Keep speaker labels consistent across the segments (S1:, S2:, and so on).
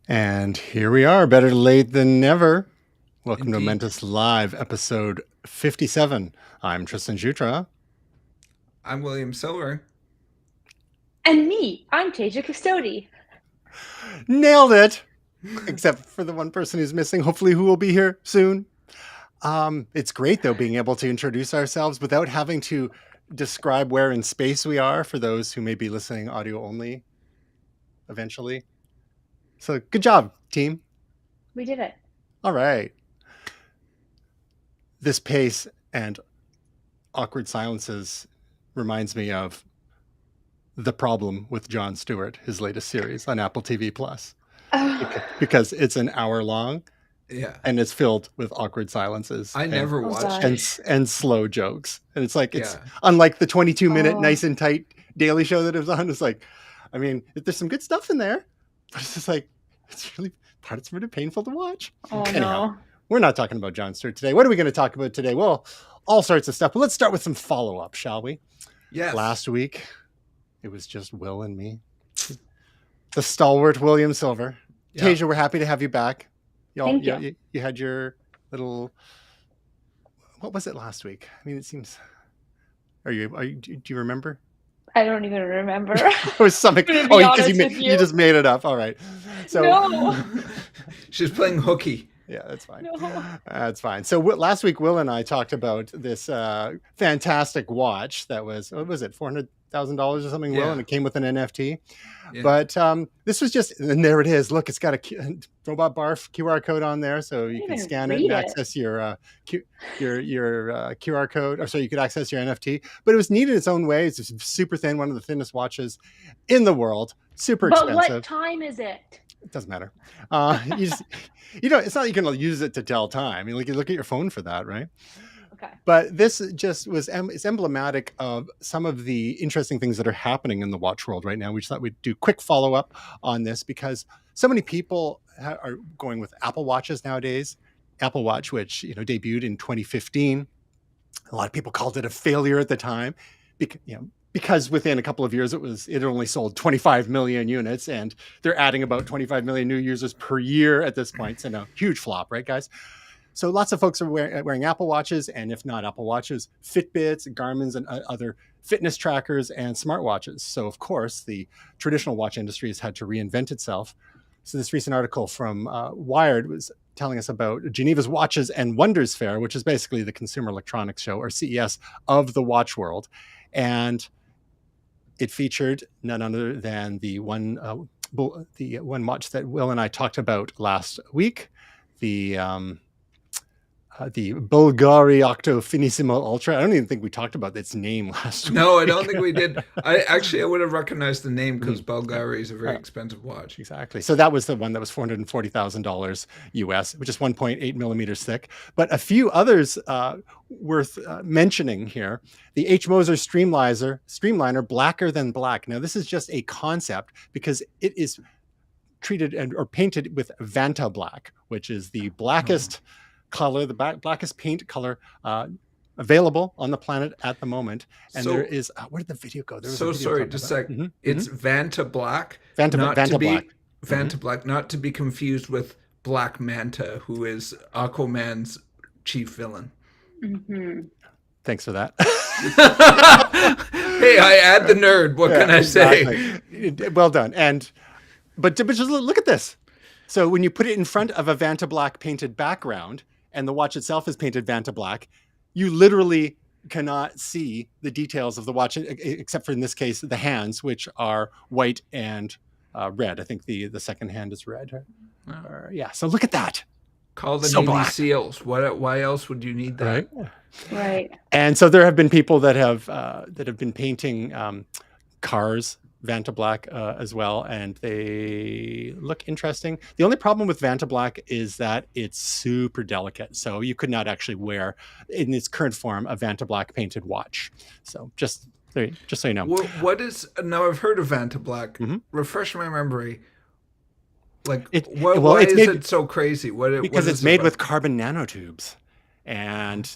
S1: And here we are, better late than never. Welcome to
S2: Indeed.
S1: Momentous Live, episode 57. I'm Tristan Jutra.
S2: I'm William Silver.
S3: And me, I'm Tasia Custodi.
S1: Nailed it! Except for the one person who's missing, hopefully who will be here soon. It's great, though, being able to introduce ourselves without having to describe where in space we are for those who may be listening audio only eventually. So good job, team.
S3: We did it.
S1: All right. This pace and awkward silences reminds me of The Problem with Jon Stewart, his latest series on Apple TV Plus, because it's an hour long,
S2: Yeah,
S1: and it's filled with awkward silences.
S2: I never watched
S1: it. And slow jokes, and it's like it's
S2: Yeah.
S1: unlike the 22-minute nice and tight Daily Show that it was on. It's like, I mean, there's some good stuff in there, but it's just like it's really painful to watch.
S3: Oh
S1: Anyhow,
S3: no.
S1: we're not talking about Jon Stewart today. What are we going to talk about today? Well, all sorts of stuff, but let's start with some follow-up, shall we?
S2: Yes.
S1: Last week, it was just Will and me. The stalwart William Silver.
S2: Yeah.
S1: Tasia, we're happy to have you back.
S3: Thank you.
S1: You had your little... What was it last week? I mean, it seems... Do you remember?
S3: I don't even remember.
S1: It was something...
S3: To be
S1: Oh,
S3: honest
S1: because
S3: with
S1: you just made it up. All right. So...
S3: No.
S2: She's playing hooky.
S1: Yeah, that's fine.
S3: No.
S1: That's fine. So last week, Will and I talked about this fantastic watch that was, what was it, $400,000 or something, Will?
S2: Yeah.
S1: And it came with an NFT.
S2: Yeah.
S1: But this was just, and there it is. Look, it's got a robot barf QR code on there, so you can scan it and access your QR code, or so you could access your NFT. But it was neat in its own way. It's just super thin, one of the thinnest watches in the world. Super expensive.
S3: But what time is it?
S1: It doesn't matter. It's not you can use it to tell time. You look at your phone for that, right?
S3: Okay.
S1: But this just was it's emblematic of some of the interesting things that are happening in the watch world right now. We just thought we'd do quick follow up on this because so many people are going with Apple Watches nowadays. Apple Watch, which debuted in 2015, a lot of people called it a failure at the time, because within a couple of years it only sold 25 million units, and they're adding about 25 million new users per year at this point. So a huge flop, right, guys? So lots of folks are wearing Apple Watches, and if not Apple Watches, Fitbits, Garmin's, and other fitness trackers and smartwatches. So of course, the traditional watch industry has had to reinvent itself. So this recent article from Wired was telling us about Geneva's Watches and Wonders Fair, which is basically the Consumer Electronics Show, or CES, of the watch world. And it featured none other than the one watch that Will and I talked about last week, the Bulgari Octofinissimo Ultra. I don't even think we talked about its name last week.
S2: No, I don't think we did. I would have recognized the name because Bulgari is a very expensive watch.
S1: Exactly. So that was the one that was $440,000 US, which is 1.8 millimeters thick. But a few others worth mentioning here. The H. Moser Streamliner Blacker Than Black. Now, this is just a concept because it is treated or painted with Vanta Black, which is the blackest color, the blackest paint color available on the planet at the moment. And there is where did the video go? There was a video
S2: sorry, just a sec.
S1: Mm-hmm.
S2: It's Vanta Black.
S1: Vanta Black.
S2: Vanta Black, not to be confused with Black Manta, who is Aquaman's chief villain.
S3: Mm-hmm.
S1: Thanks for that.
S2: Hey, I add the nerd. What can I say?
S1: Well done. But just look at this. So when you put it in front of a Vanta Black painted background, and the watch itself is painted Vanta Black, you literally cannot see the details of the watch, except for, in this case, the hands, which are white and red. I think the second hand is red. Yeah, so look at that.
S2: Call the Navy SEALs. Why else would you need that?
S3: Right.
S1: And so there have been people that have been painting cars Vanta Black as well, and they look interesting. The only problem with Vanta Black is that it's super delicate, so you could not actually wear in its current form a Vanta Black painted watch. So just so you know.
S2: What is now? I've heard of Vanta Black.
S1: Mm-hmm.
S2: Refresh my memory. Like,
S1: why is
S2: it so crazy?
S1: Because it's made with carbon nanotubes, and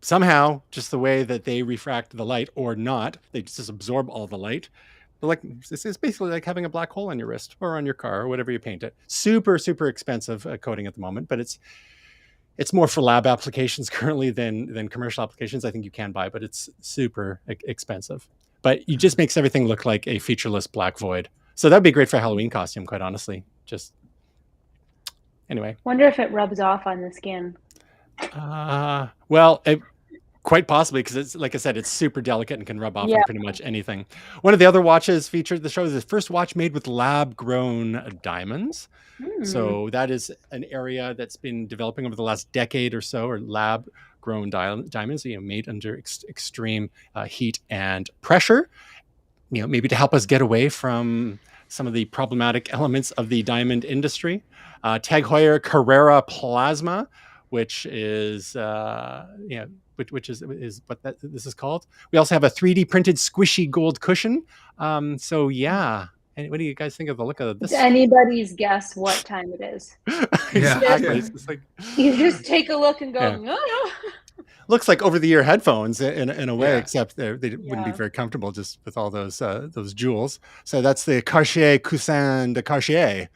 S1: somehow, just the way that they refract the light or not, they just absorb all the light. Like it's basically like having a black hole on your wrist or on your car or whatever you paint it. Super expensive coating at the moment, but it's more for lab applications currently than commercial applications. I think you can buy, but it's super expensive. But it just makes everything look like a featureless black void. So that'd be great for a Halloween costume, quite honestly. Just anyway.
S3: Wonder if it rubs off on the skin.
S1: Well, quite possibly, because it's like I said, it's super delicate and can rub off
S3: Yeah.
S1: on pretty much anything. One of the other watches featured the show is the first watch made with lab-grown diamonds. So that is an area that's been developing over the last decade or so, or lab-grown diamonds, made under extreme heat and pressure. Maybe to help us get away from some of the problematic elements of the diamond industry. Tag Heuer Carrera Plasma, which is which is what this is called. We also have a 3D printed squishy gold cushion. So yeah, and what do you guys think of the look of this?
S3: It's anybody's guess what time it is.
S1: Exactly. It's like,
S3: you just take a look and go, no.
S1: Looks like over-the-ear headphones in a way, except they wouldn't be very comfortable just with all those jewels. So that's the Cartier Coussin de Cartier.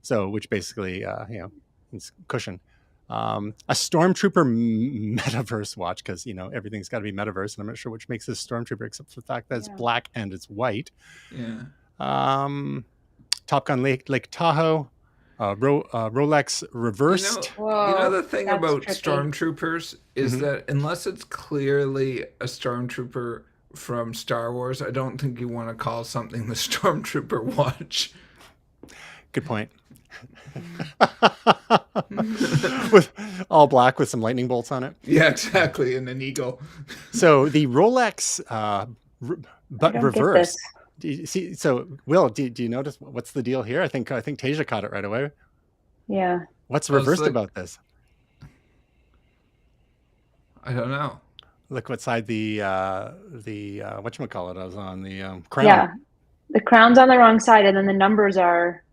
S1: So which basically means cushion. A Stormtrooper metaverse watch, because everything's got to be metaverse, and I'm not sure which makes this Stormtrooper except for the fact that it's black and it's white.
S2: Yeah.
S1: Top Gun Lake Tahoe. Rolex reversed.
S2: The thing about
S3: tricky.
S2: Stormtroopers is that unless it's clearly a Stormtrooper from Star Wars, I don't think you want to call something the Stormtrooper watch.
S1: Good point. With all black with some lightning bolts on it.
S2: Yeah, exactly, and an eagle.
S1: So the Rolex but reverse. Do you see? So Will, do you notice what's the deal here? I think Tasia caught it right away.
S3: Yeah.
S1: What's reversed about this?
S2: I don't know.
S1: Look what side the whatchamacallit is on, the crown.
S3: Yeah, the crown's on the wrong side, and then the numbers are.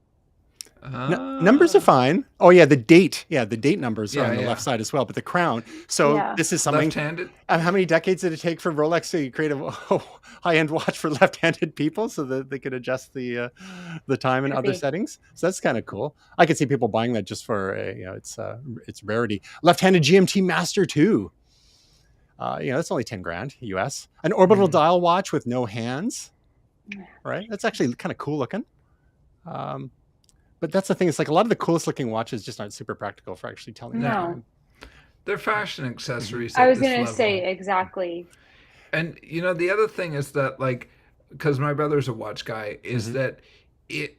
S1: Numbers are fine. Oh yeah, the date numbers are on the left side as well, but the crown. So this is something.
S2: Left-handed.
S1: How many decades did it take for Rolex to create a high-end watch for left-handed people so that they could adjust the time and other settings? So that's kind of cool. I could see people buying that just for its rarity. Left-handed GMT Master 2. That's only $10,000 US. An orbital dial watch with no hands. Right, that's actually kind of cool looking. But that's the thing. It's like a lot of the coolest looking watches just aren't super practical for actually telling the time.
S2: They're fashion accessories.
S3: I was going to say exactly.
S2: And the other thing is that, like, because my brother's a watch guy, is that it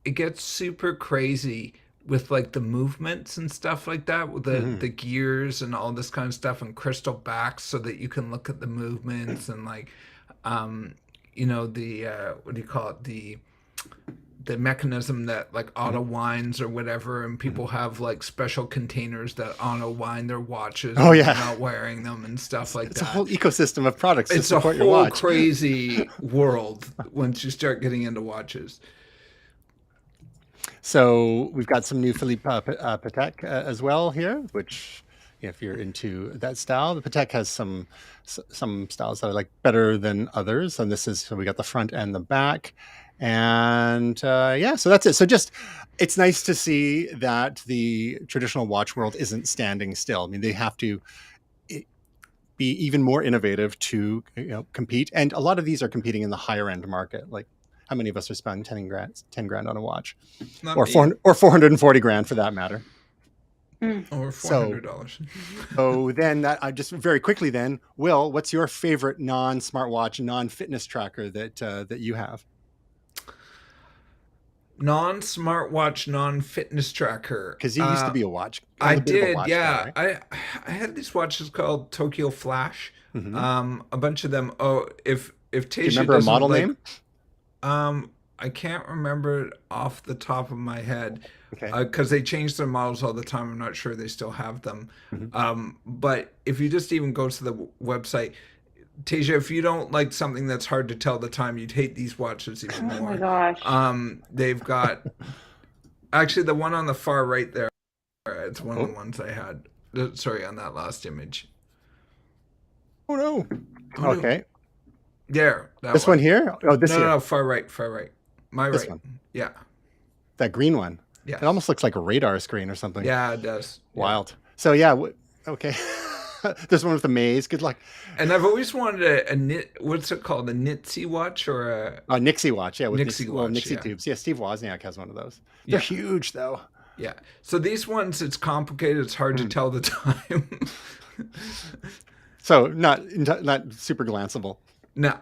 S2: gets super crazy with like the movements and stuff like that, with the gears and all this kind of stuff, and crystal backs so that you can look at the movements and like the what do you call it, the mechanism that like auto winds or whatever, and people have like special containers that auto wind their watches without wearing them and stuff like that.
S1: It's a whole ecosystem of products to
S2: it's
S1: support
S2: a
S1: your
S2: whole
S1: watch.
S2: crazy world once you start getting into watches.
S1: So we've got some new Philippe Patek as well here, which if you're into that style, the Patek has some styles that I like better than others. And so we got the front and the back. And so that's it. So it's nice to see that the traditional watch world isn't standing still. I mean, they have to be even more innovative to compete. And a lot of these are competing in the higher end market. Like, how many of us are spending $10,000 on a watch, or $440,000 for that matter?
S2: Or $400.
S1: So then just very quickly then, Will, what's your favorite non-smartwatch, non-fitness tracker that you have?
S2: Non-smartwatch, non-fitness tracker.
S1: Because you used to be a watch.
S2: I did,
S1: guy, right?
S2: I had these watches called Tokyo Flash. A bunch of them. Oh, if Tasia,
S1: do you remember a model name?
S2: I can't remember it off the top of my head.
S1: Okay.
S2: Because they change their models all the time. I'm not sure they still have them. But if you just even go to the website, Tasia, if you don't like something that's hard to tell the time, you'd hate these watches even more.
S3: Oh my gosh.
S2: They've got actually the one on the far right there. It's one of the ones I had. Sorry, on that last image.
S1: Oh no. Okay.
S2: There, that
S1: This one
S2: one.
S1: here? Oh, this
S2: No, no,
S1: here.
S2: no, far right, far right. My
S1: This
S2: right.
S1: one.
S2: Yeah.
S1: That green one. It
S2: Yes.
S1: almost looks like a radar screen or something.
S2: Yeah, it does. Yeah.
S1: Wild. So yeah, okay. This one with the maze. Good luck.
S2: And I've always wanted a knit. What's it called? A Nitsy watch or a
S1: Nixie watch, yeah, with
S2: Nixie
S1: little
S2: watch?
S1: Nixie
S2: Yeah.
S1: tubes. Yeah, Steve Wozniak has one of those. They're
S2: Yeah.
S1: huge though.
S2: Yeah. So these ones, it's complicated. It's hard to tell the time.
S1: So not super glanceable.
S2: No.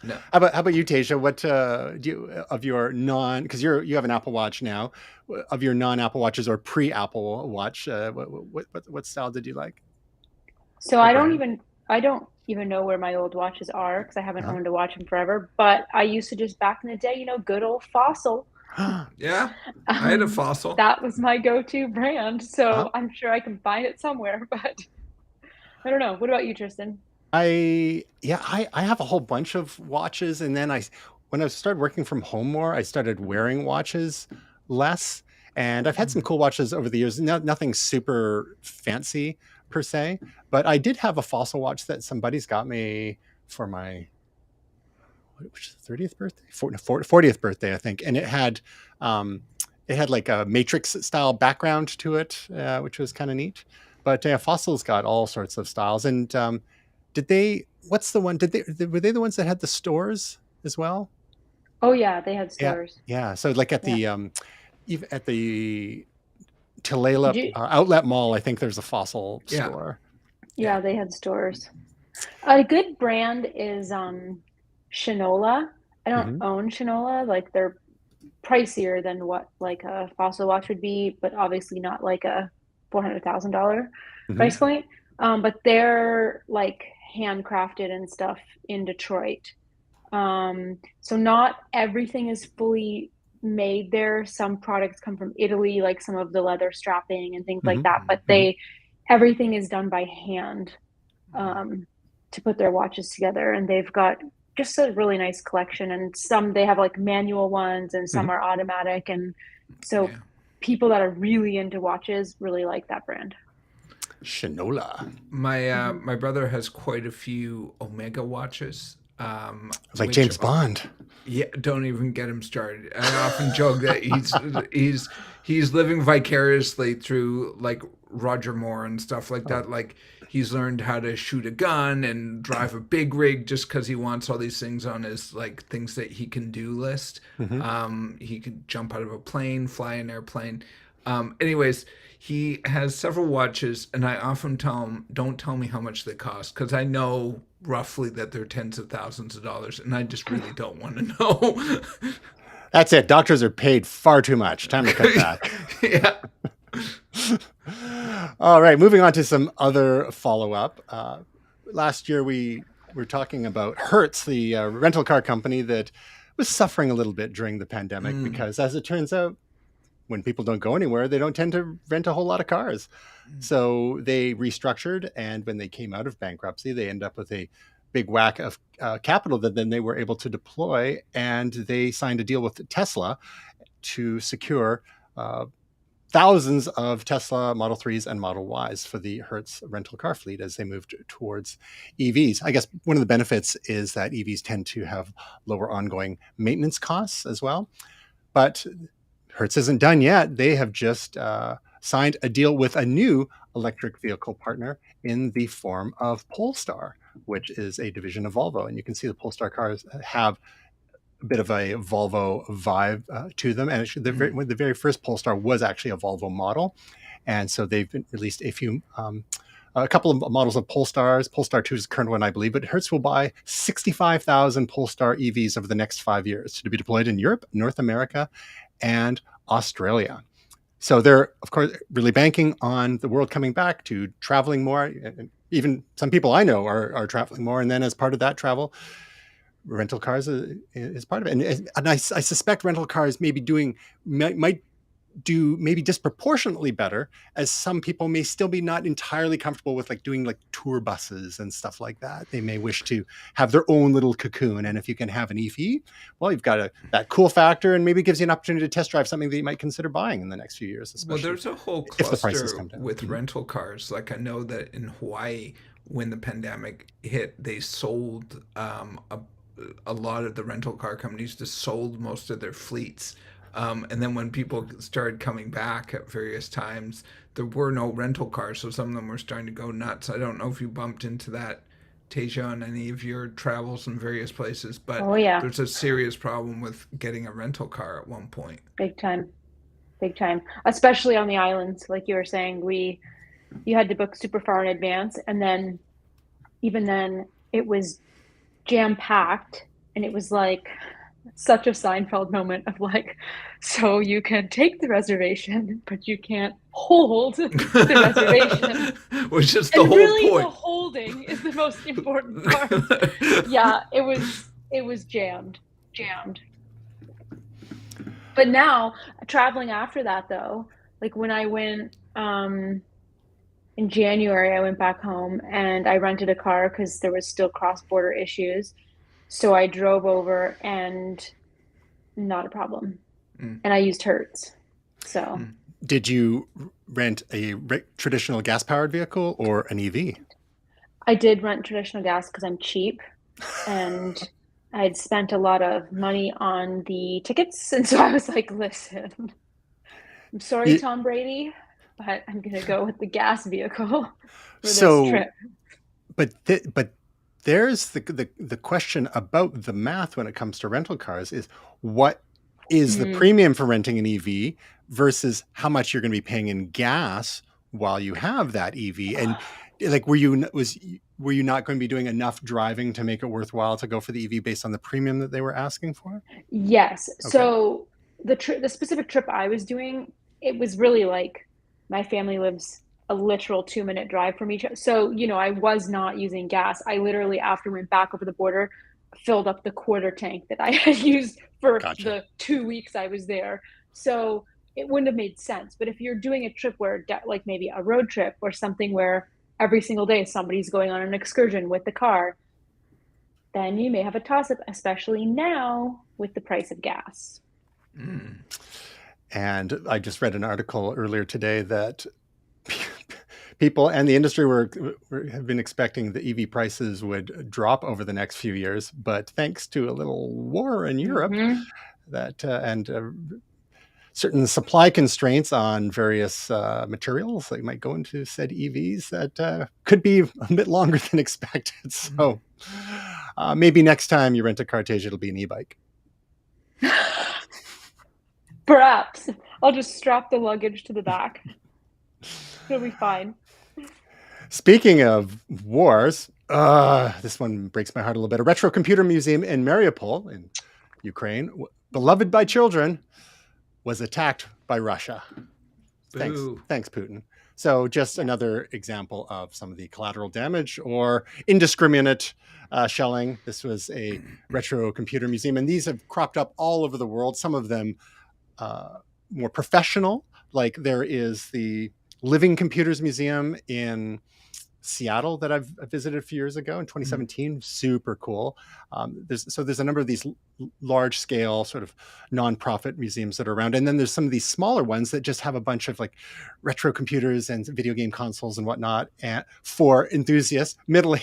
S2: No.
S1: How about you, Tasia? What do you of your non, because you have an Apple Watch now, of your non Apple Watches or pre Apple Watch? What style did you like?
S3: So
S1: Or
S3: I don't
S1: brand?
S3: even know where my old watches are because I haven't
S1: Uh-huh.
S3: owned a watch in forever. But I used to just back in the day, good old Fossil.
S2: Yeah. I had a Fossil.
S3: That was my go-to brand.
S1: Uh-huh.
S3: So I'm sure I can find it somewhere, but I don't know. What about you, Tristan?
S1: I have a whole bunch of watches, and then when I started working from home more, I started wearing watches less, and I've had some cool watches over the years. Nothing super fancy per se, but I did have a Fossil watch that some buddies got me for my, which is 30th birthday, 40th birthday, I think, and it had like a matrix style background to it, which was kind of neat. But Fossil's got all sorts of styles, and did they? What's the one? Were they the ones that had the stores as well?
S3: Oh yeah, they had
S1: Yeah,
S3: stores.
S1: yeah. So like at
S3: Yeah.
S1: the even at the
S3: Did
S1: Tulalip
S3: you?
S1: Outlet Mall, I think there's a Fossil
S2: Yeah.
S1: store.
S3: Yeah, they had stores. A good brand is Shinola. I don't
S1: Hmm.
S3: own Shinola. Like they're pricier than what like a Fossil watch would be, but obviously not like a $400,000
S1: Hmm.
S3: price point. But they're like handcrafted and stuff in Detroit. So not everything is fully made there. Some products come from Italy, like some of the leather strapping and things like
S1: Hmm.
S3: that, but
S1: Hmm.
S3: everything is done by hand um, to put their watches together. And they've got just a really nice collection. And some they have like manual ones and some
S1: Hmm.
S3: are automatic. And so
S2: Yeah.
S3: people that are really into watches really like that brand.
S1: Shinola,
S2: My brother has quite a few Omega watches.
S1: like
S2: Which
S1: James Bond.
S2: Yeah, don't even get him started. I often joke that he's living vicariously through like Roger Moore and stuff like
S1: Oh.
S2: that. Like he's learned how to shoot a gun and drive a big rig just because he wants all these things on his like things that he can do list.
S1: Hmm.
S2: He could jump out of a plane, fly an airplane. Anyways, he has several watches, and I often tell him, "Don't tell me how much they cost," because I know roughly that they're tens of thousands of dollars, and I just really don't want to know.
S1: That's it. Doctors are paid far too much. Time to cut back.
S2: Yeah.
S1: All right, moving on to some other follow up. Last year, we were talking about Hertz, the rental car company that was suffering a little bit during the pandemic because, as it turns out, when people don't go anywhere, they don't tend to rent a whole lot of cars. So they restructured, and when they came out of bankruptcy, they ended up with a big whack of capital that then they were able to deploy, and they signed a deal with Tesla to secure thousands of Tesla Model 3s and Model Ys for the Hertz rental car fleet as they moved towards EVs. I guess one of the benefits is that EVs tend to have lower ongoing maintenance costs as well. But Hertz isn't done yet. They have just signed a deal with a new electric vehicle partner in the form of Polestar, which is a division of Volvo. And you can see the Polestar cars have a bit of a Volvo vibe to them. And actually, the very first Polestar was actually a Volvo model. And so they've released a couple of models of Polestars. Polestar 2 is the current one, I believe, but Hertz will buy 65,000 Polestar EVs over the next 5 years to be deployed in Europe, North America, and Australia. So they're, of course, really banking on the world coming back to traveling more. Even some people I know are traveling more. And then as part of that travel, rental cars is part of it. And I suspect rental cars might do maybe disproportionately better, as some people may still be not entirely comfortable with like doing like tour buses and stuff like that. They may wish to have their own little cocoon. And if you can have an EV, well, you've got that cool factor, and maybe gives you an opportunity to test drive something that you might consider buying in the next few years,
S2: Well,
S1: especially
S2: there's a whole
S1: if the prices
S2: cluster
S1: come down.
S2: with
S1: Mm-hmm.
S2: rental cars. Like I know that in Hawaii, when the pandemic hit, they sold a lot of the rental car companies just sold most of their fleets. And then when people started coming back at various times, there were no rental cars, so some of them were starting to go nuts. I don't know if you bumped into that, Tasia, on any of your travels in various places, but
S3: Oh yeah,
S2: there's a serious problem with getting a rental car at one point.
S3: big time, big time. Especially on the islands, like you were saying, we you had to book super far in advance, and then even then, it was jam packed, and it was like such a Seinfeld moment of like, so you can take the reservation, but you can't hold the reservation.
S2: Which is the
S3: And
S2: whole
S3: really, the
S2: point.
S3: holding is the most important part. Yeah, it was jammed, jammed. But now traveling after that though, like when I went in January, I went back home and I rented a car because there was still cross-border issues. So I drove over and not a problem.
S2: Mm,
S3: And I used Hertz. So
S2: mm.
S1: Did you rent a traditional gas-powered vehicle or an EV?
S3: I did rent traditional gas because I'm cheap and I'd spent a lot of money on the tickets. And so I was like, listen, I'm sorry,
S1: You,
S3: Tom Brady, but I'm going to go with the gas vehicle for this
S1: so,
S3: trip.
S1: but there's the question about the math when it comes to rental cars is what is the
S3: Mm,
S1: premium for renting an EV versus how much you're going to be paying in gas while you have that EV. And like, were you not going to be doing enough driving to make it worthwhile to go for the EV based on the premium that they were asking for?
S3: yes.
S1: Okay,
S3: So the specific trip I was doing, it was really like my family lives a literal 2-minute drive from each other. So, I was not using gas. I literally, after we went back over the border, filled up the quarter tank that I had used for
S1: gotcha.
S3: the 2 weeks I was there. So it wouldn't have made sense. But if you're doing a trip where, like maybe a road trip or something where every single day somebody's going on an excursion with the car, then you may have a toss up, especially now with the price of gas.
S2: Mm.
S1: And I just read an article earlier today that people and the industry have been expecting the EV prices would drop over the next few years, but thanks to a little war in Europe
S3: Mm-hmm.
S1: that and certain supply constraints on various materials that might go into said EVs that could be a bit longer than expected. So maybe next time you rent a Cartage, it'll be an e-bike.
S3: Perhaps I'll just strap the luggage to the back. It'll be fine.
S1: Speaking of wars, this one breaks my heart a little bit. A retro computer museum in Mariupol in Ukraine, beloved by children, was attacked by Russia.
S2: Boo.
S1: Thanks, Putin. So just another example of some of the collateral damage or indiscriminate shelling. This was a retro computer museum, and these have cropped up all over the world. Some of them more professional, like there is the Living Computers Museum in Seattle that I've visited a few years ago in 2017. Super cool. There's a number of these large scale sort of nonprofit museums that are around, and then there's some of these smaller ones that just have a bunch of like retro computers and video game consoles and whatnot, and for enthusiasts, a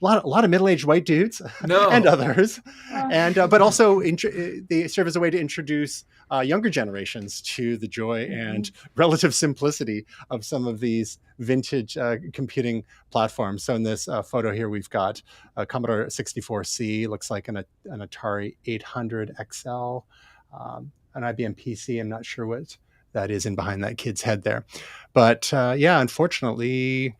S1: lot of middle-aged white dudes and
S2: No.
S1: others, and but also they serve as a way to introduce younger generations to the joy
S3: Mm-hmm.
S1: and relative simplicity of some of these vintage computing platforms. So in this photo here, we've got a Commodore 64C, looks like an Atari 800 XL, an IBM PC. I'm not sure what that is in behind that kid's head there. But yeah, unfortunately,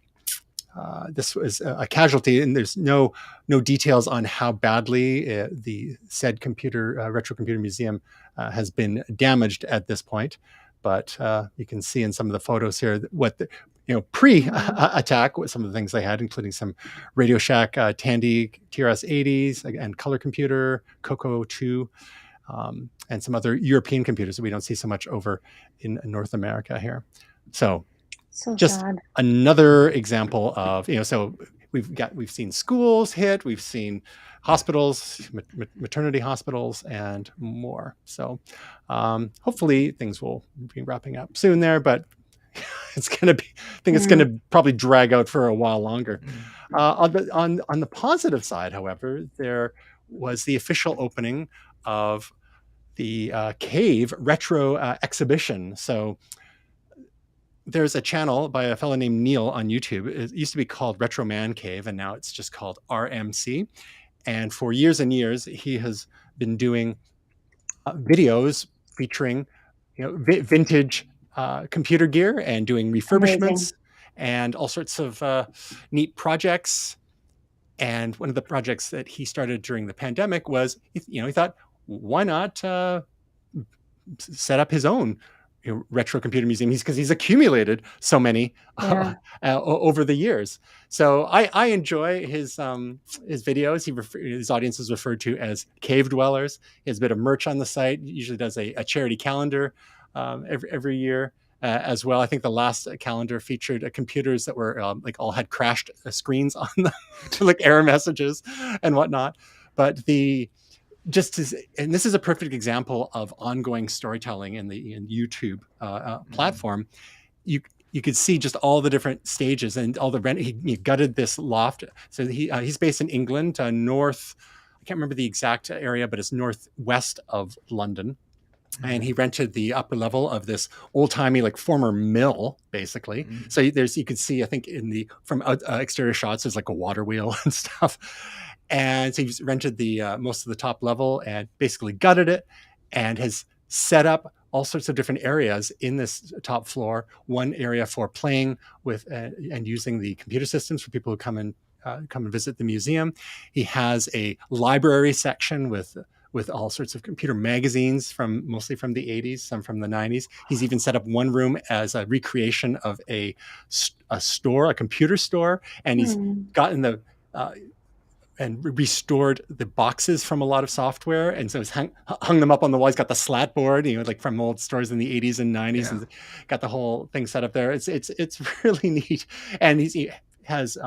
S1: this was a casualty, and there's no details on how badly the said retro computer museum has been damaged at this point. But you can see in some of the photos here what the pre-attack, what some of the things they had, including some Radio Shack Tandy TRS 80s and color computer Coco 2. And some other European computers that we don't see so much over in North America here. So
S3: So
S1: just
S3: sad.
S1: another example of, so we've seen schools hit, we've seen hospitals, maternity hospitals, and more. So hopefully things will be wrapping up soon there, but it's going to be, I think it's going to probably drag out for a while longer. On the positive side, however, there was the official opening of the Cave Retro exhibition. So there's a channel by a fellow named Neil on YouTube. It used to be called Retro Man Cave, and now it's just called RMC. And for years and years, he has been doing videos featuring, vintage computer gear and doing refurbishments and all sorts of neat projects. And one of the projects that he started during the pandemic was, he thought, why not set up his own retro computer museum? Because he's accumulated so many over the years. So I enjoy his videos. His audience is referred to as cave dwellers. He has a bit of merch on the site. He usually does a charity calendar every year. As well, I think the last calendar featured computers that were all had crashed screens on them, like error messages and whatnot. But and this is a perfect example of ongoing storytelling in YouTube platform. You could see just all the different stages and all the he gutted this loft. So he's based in England, north. I can't remember the exact area, but it's northwest of London. And he rented the upper level of this old-timey, former mill, basically. So you could see, I think, from exterior shots, there's a water wheel and stuff. And so he's rented the most of the top level and basically gutted it, and has set up all sorts of different areas in this top floor. One area for playing with and using the computer systems for people who come and visit the museum. He has a library section with all sorts of computer magazines mostly from the 80s, some from the 90s. He's even set up one room as a recreation of a computer store, and he's gotten and restored the boxes from a lot of software, and so he's hung them up on the wall. He's got the slat board, from old stores in the 80s and 90s, and got the whole thing set up there. It's really neat, and he has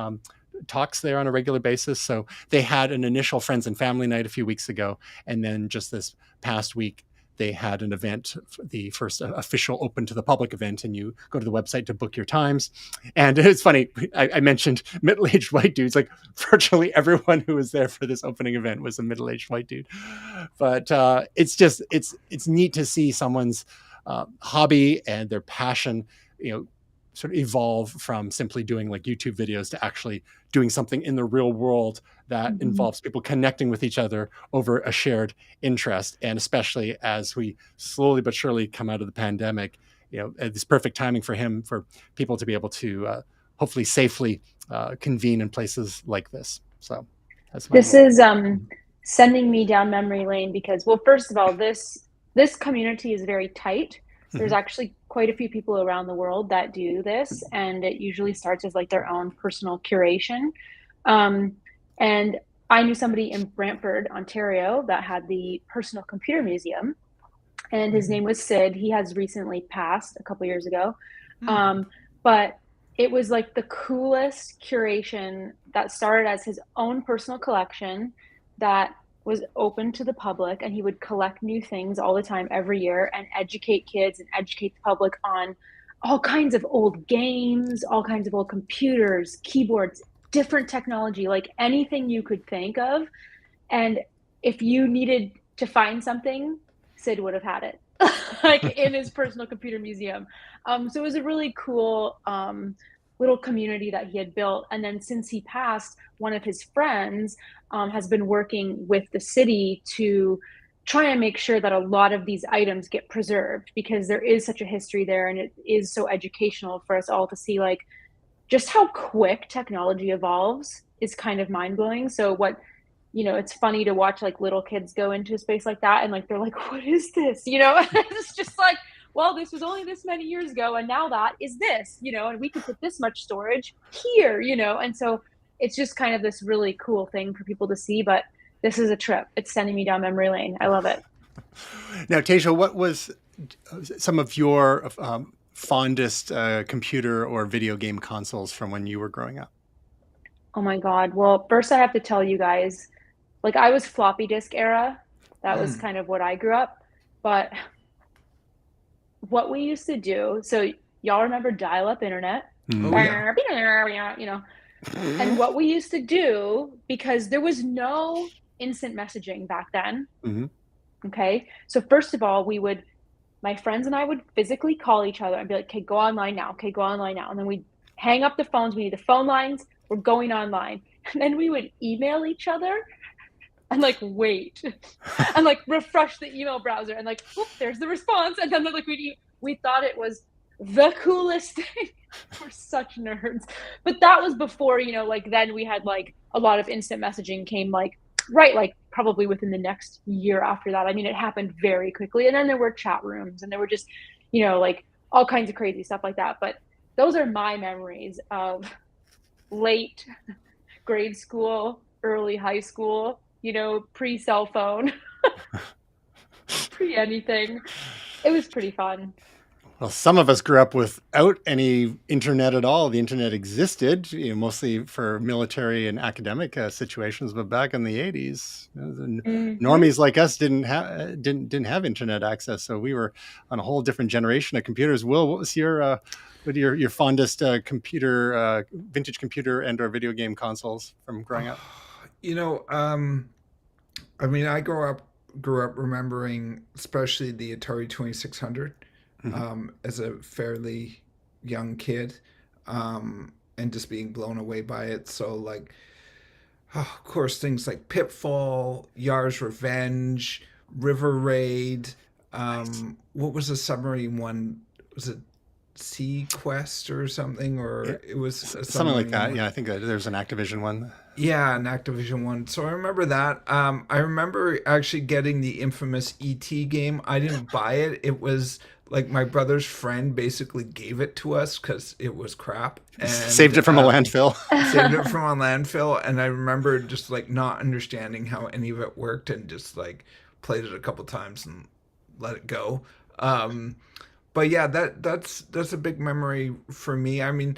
S1: talks there on a regular basis. So they had an initial friends and family night a few weeks ago, and then just this past week they had an event, the first official open to the public event, and you go to the website to book your times. And it's funny, I mentioned middle-aged white dudes. Virtually everyone who was there for this opening event was a middle-aged white dude. But it's neat to see someone's hobby and their passion, sort of evolve from simply doing YouTube videos to actually doing something in the real world that involves people connecting with each other over a shared interest. And especially as we slowly but surely come out of the pandemic, it's perfect timing for people to be able to hopefully safely convene in places like this. So
S3: this is sending me down memory lane because, well, first of all, this community is very tight. There's actually quite a few people around the world that do this, and it usually starts as their own personal curation. And I knew somebody in Brantford, Ontario, that had the personal computer museum, and his name was Sid. He has recently passed a couple years ago. But it was the coolest curation that started as his own personal collection that was open to the public, and he would collect new things all the time every year and educate kids and educate the public on all kinds of old games, all kinds of old computers, keyboards, different technology, anything you could think of. And if you needed to find something, Sid would have had it in his personal computer museum. So it was a really cool little community that he had built. And then since he passed, one of his friends has been working with the city to try and make sure that a lot of these items get preserved, because there is such a history there, and it is so educational for us all to see just how quick technology evolves is kind of mind-blowing. So it's funny to watch little kids go into a space like that, and they're what is this? It's just well, this was only this many years ago, and now that is this, and we can put this much storage here, and so it's just kind of this really cool thing for people to see. But this is a trip. It's sending me down memory lane. I love it.
S1: Now, Tasia, what was some of your fondest computer or video game consoles from when you were growing up?
S3: Oh my God. Well, first I have to tell you guys, I was floppy disk era. That was kind of what I grew up. But what we used to do, so Y'all remember dial-up internet?
S2: Oh yeah.
S3: You know, and what we used to do, because there was no instant messaging back then.
S1: Mhm.
S3: Okay. So first of all, my friends and I would physically call each other and be like, okay, go online now. Okay, go online now. And then we'd hang up the phones. We need the phone lines. We're going online. And then we would email each other and like wait and like refresh the email browser and like, whoop, there's the response. And then like we thought it was the coolest thing. We're such nerds. But that was before, like then we had like a lot of instant messaging came like right, like probably within the next year after that. I mean, it happened very quickly. And then there were chat rooms and there were just, like all kinds of crazy stuff like that. But those are my memories of late grade school, early high school, pre cell phone, pre anything. It was pretty fun.
S1: Well, some of us grew up without any internet at all. The internet existed, mostly for military and academic situations, but back in the 80s, normies like us didn't have internet access, so we were on a whole different generation of computers. Will, what was your fondest vintage computer and or video game consoles from growing up?
S2: I mean, I grew up remembering, especially the Atari 2600, as a fairly young kid, and just being blown away by it. So, like, of course, things like Pitfall, Yar's Revenge, River Raid. What was the submarine one? Was it Sea Quest or something? Or it was a
S1: something like that.
S2: one.
S1: Yeah, I think there's an Activision one.
S2: Yeah, an Activision one. So I remember that. I remember actually getting the infamous ET game. I didn't buy it. It was like my brother's friend basically gave it to us because it was crap. And
S1: saved it from a landfill.
S2: Saved it from a landfill. And I remember just like not understanding how any of it worked and just like played it a couple times and let it go. But yeah, that's a big memory for me. I mean,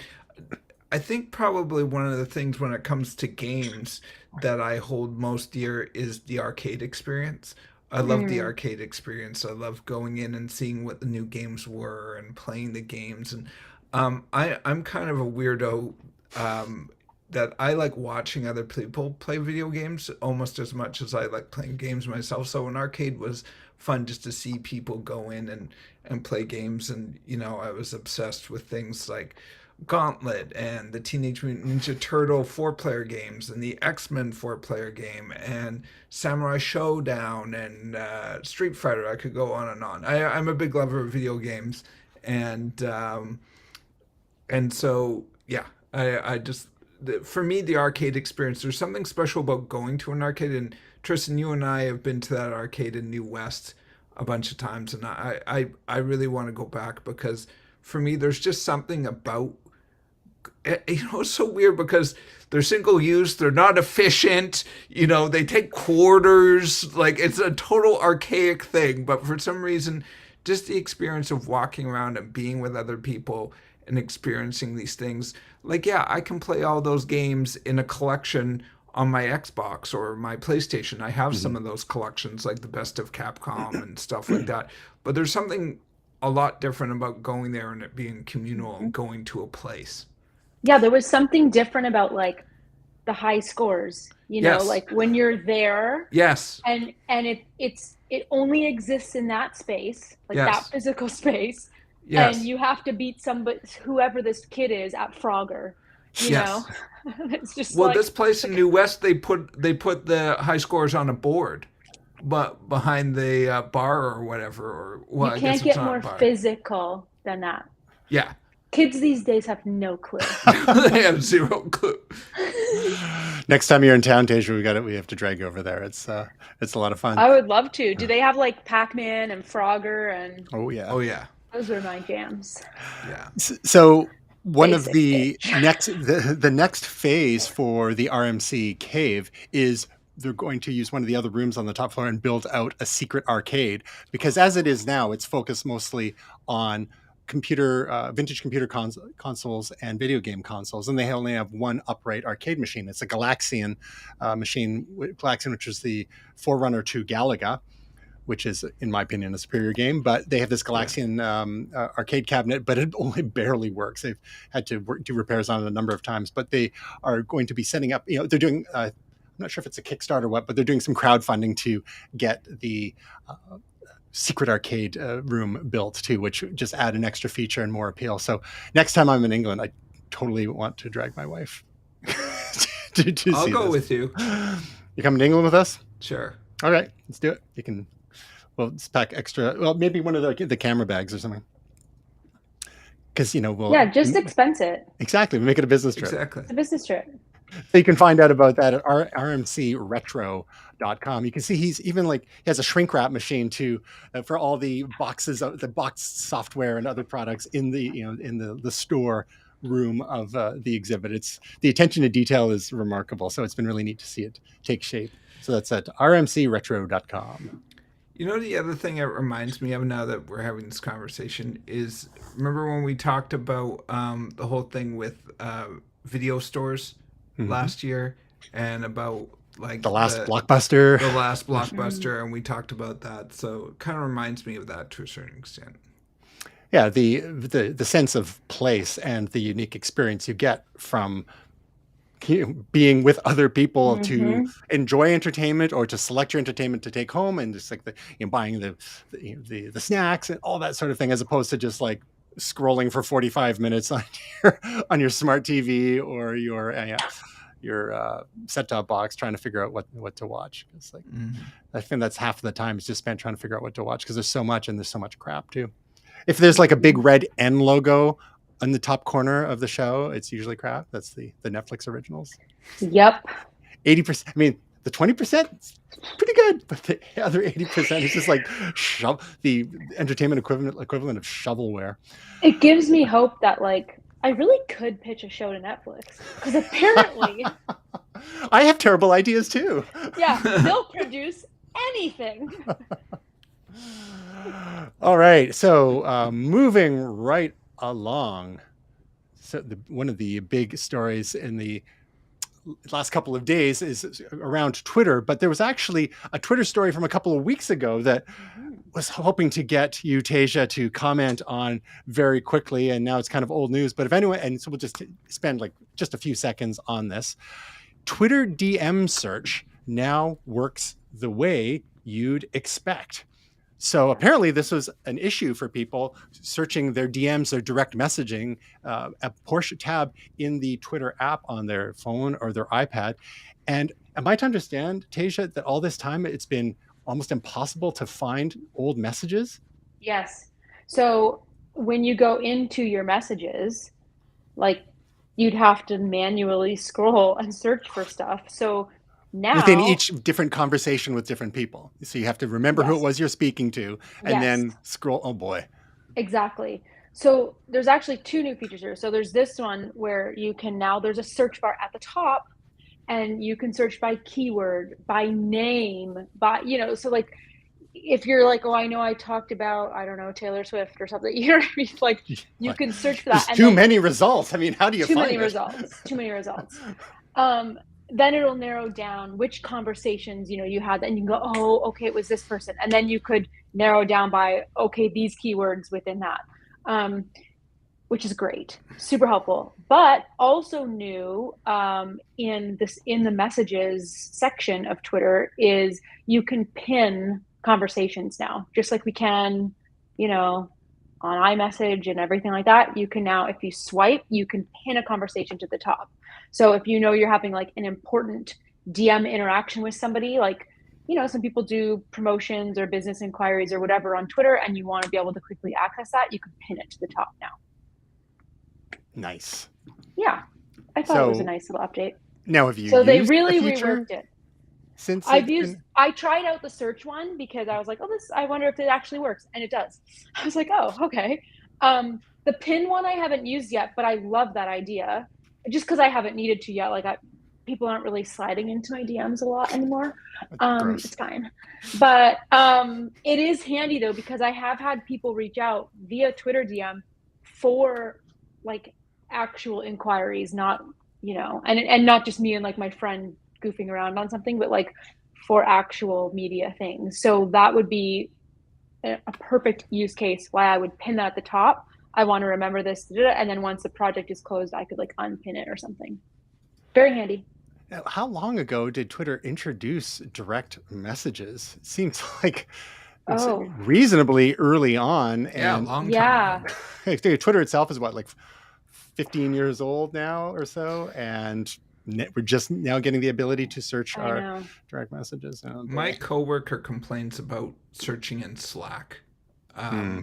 S2: I think probably one of the things when it comes to games that I hold most dear is the arcade experience. I love the arcade experience. I love going in and seeing what the new games were and playing the games. And I'm kind of a weirdo, that I like watching other people play video games almost as much as I like playing games myself. So an arcade was fun just to see people go in and play games. And, I was obsessed with things like Gauntlet and the Teenage Mutant Ninja Turtle 4-player games and the X-Men 4-player game and Samurai Showdown and Street Fighter. I could go on and on. I'm a big lover of video games, and so yeah, I just, for me, the arcade experience, there's something special about going to an arcade. And Tristan, you and I have been to that arcade in New West a bunch of times, and I really want to go back because for me, there's just something about, it's so weird because they're single use, they're not efficient, they take quarters, like it's a total archaic thing. But for some reason, just the experience of walking around and being with other people and experiencing these things, like, yeah, I can play all those games in a collection on my Xbox or my PlayStation. I have some of those collections, like the Best of Capcom and stuff like that. But there's something a lot different about going there and it being communal and going to a place.
S3: Yeah, there was something different about like the high scores,
S2: Yes.
S3: like when you're there.
S2: Yes.
S3: And it only exists in that space, like
S2: Yes.
S3: that physical space.
S2: Yes.
S3: And you have to beat somebody, whoever this kid is at Frogger,
S2: Yes.
S3: It's just
S2: Well,
S3: like,
S2: this place in New West, they put the high scores on a board, but behind the bar or whatever. Or well,
S3: you can't get more physical than that.
S2: Yeah.
S3: Kids these days have no clue.
S2: They have zero clue.
S1: Next time you're in town, Teja, we have to drag you over there. It's a lot of fun.
S3: I would love to. Do they have like Pac-Man and Frogger and?
S1: Oh yeah.
S2: Oh yeah.
S3: Those were my jams.
S2: Yeah.
S1: So one
S3: Basic
S1: of the next phase for the RMC cave is they're going to use one of the other rooms on the top floor and build out a secret arcade, because as it is now, it's focused mostly on vintage computer consoles and video game consoles, and they only have one upright arcade machine. It's a Galaxian machine, which is the forerunner to Galaga. which is, in my opinion, a superior game. But they have this Galaxian arcade cabinet, but it only barely works. They've had to do repairs on it a number of times. But they are going to be setting up. They're doing. I'm not sure if it's a Kickstarter or what, but they're doing some crowdfunding to get the secret arcade room built too, which just add an extra feature and more appeal. So next time I'm in England, I totally want to drag my wife to
S2: I'll
S1: see
S2: go
S1: this.
S2: with you.
S1: You coming to England with us?
S2: Sure.
S1: All right, let's do it. You can. Well, let's pack extra. Well, maybe one of the camera bags or something. Because we'll
S3: just expense it.
S1: Exactly. We make it a business trip.
S2: Exactly.
S3: It's a business trip.
S1: So you can find out about that at rmcretro.com. You can see he's even he has a shrink wrap machine too for all the boxes of the boxed software and other products in the in the store room of the exhibit. It's the attention to detail is remarkable. So it's been really neat to see it take shape. So that's at rmcretro.com.
S2: The other thing it reminds me of now that we're having this conversation is, remember when we talked about the whole thing with video stores last year, and about
S1: the last blockbuster,
S2: and we talked about that. So it kind of reminds me of that to a certain extent.
S1: Yeah, the sense of place and the unique experience you get from being with other people to enjoy entertainment or to select your entertainment to take home, and just buying the snacks and all that sort of thing, as opposed to just scrolling for 45 minutes on your smart TV or your set-top box trying to figure out what to watch. It's I think that's half of the time is just spent trying to figure out what to watch, because there's so much, and there's so much crap too. If there's a big red N logo on the top corner of the show, it's usually crap. That's the Netflix originals.
S3: Yep.
S1: 80%. I mean, the 20% is pretty good, but the other 80% is just the entertainment equivalent of shovelware.
S3: It gives me hope that I really could pitch a show to Netflix, because apparently
S1: I have terrible ideas too.
S3: Yeah, they'll produce anything.
S1: All right, so moving right along. So one of the big stories in the last couple of days is around Twitter, but there was actually a Twitter story from a couple of weeks ago that was hoping to get you, Tasia, to comment on very quickly, and now it's kind of old news, but if anyone, and so we'll just spend just a few seconds on this. Twitter DM search now works the way you'd expect. So apparently this was an issue for people searching their DMs, their direct messaging, a portion tab in the Twitter app on their phone or their iPad. And am I to understand, Tasia, that all this time it's been almost impossible to find old messages?
S3: Yes. So when you go into your messages, you'd have to manually scroll and search for stuff. So now,
S1: within each different conversation with different people. So you have to remember who it was you're speaking to, and then scroll. Oh boy.
S3: Exactly. So there's actually two new features here. So there's this one where there's a search bar at the top, and you can search by keyword, by name, so if you're I know I talked about, I don't know, Taylor Swift or something, you know what I mean? You can search for that.
S1: There's too many results. I mean, how do you find it?
S3: Too many results. Then it'll narrow down which conversations, you had, and you can go, oh, okay, it was this person. And then you could narrow down by, okay, these keywords within that, which is great, super helpful. But also new in the messages section of Twitter is you can pin conversations now, just like we can, on iMessage and everything like that. You can now, if you swipe, you can pin a conversation to the top. So if you're having an important DM interaction with somebody, some people do promotions or business inquiries or whatever on Twitter, and you want to be able to quickly access that, you can pin it to the top now.
S1: Nice.
S3: Yeah. I thought it was a nice little update.
S1: Now, have you
S3: So they
S1: used
S3: really
S1: the feature
S3: reworked it.
S1: Since
S3: I tried out the search one because I was like, I wonder if it actually works. And it does. I was like, oh, okay. The pin one I haven't used yet, but I love that idea. Just because I haven't needed to yet. People aren't really sliding into my DMs a lot anymore. It's fine. But it is handy though, because I have had people reach out via Twitter DM for actual inquiries, not, and not just me and my friend goofing around on something, but for actual media things. So that would be a perfect use case why I would pin that at the top. I want to remember this, and then once the project is closed, I could like unpin it or something. Very handy.
S1: Now, how long ago did Twitter introduce direct messages? It seems like it's reasonably early on.
S2: Yeah, a
S1: And
S2: long time ago.
S1: Twitter itself is what, like 15 years old now or so, and we're just now getting the ability to search our direct messages.
S2: My coworker complains about searching in Slack.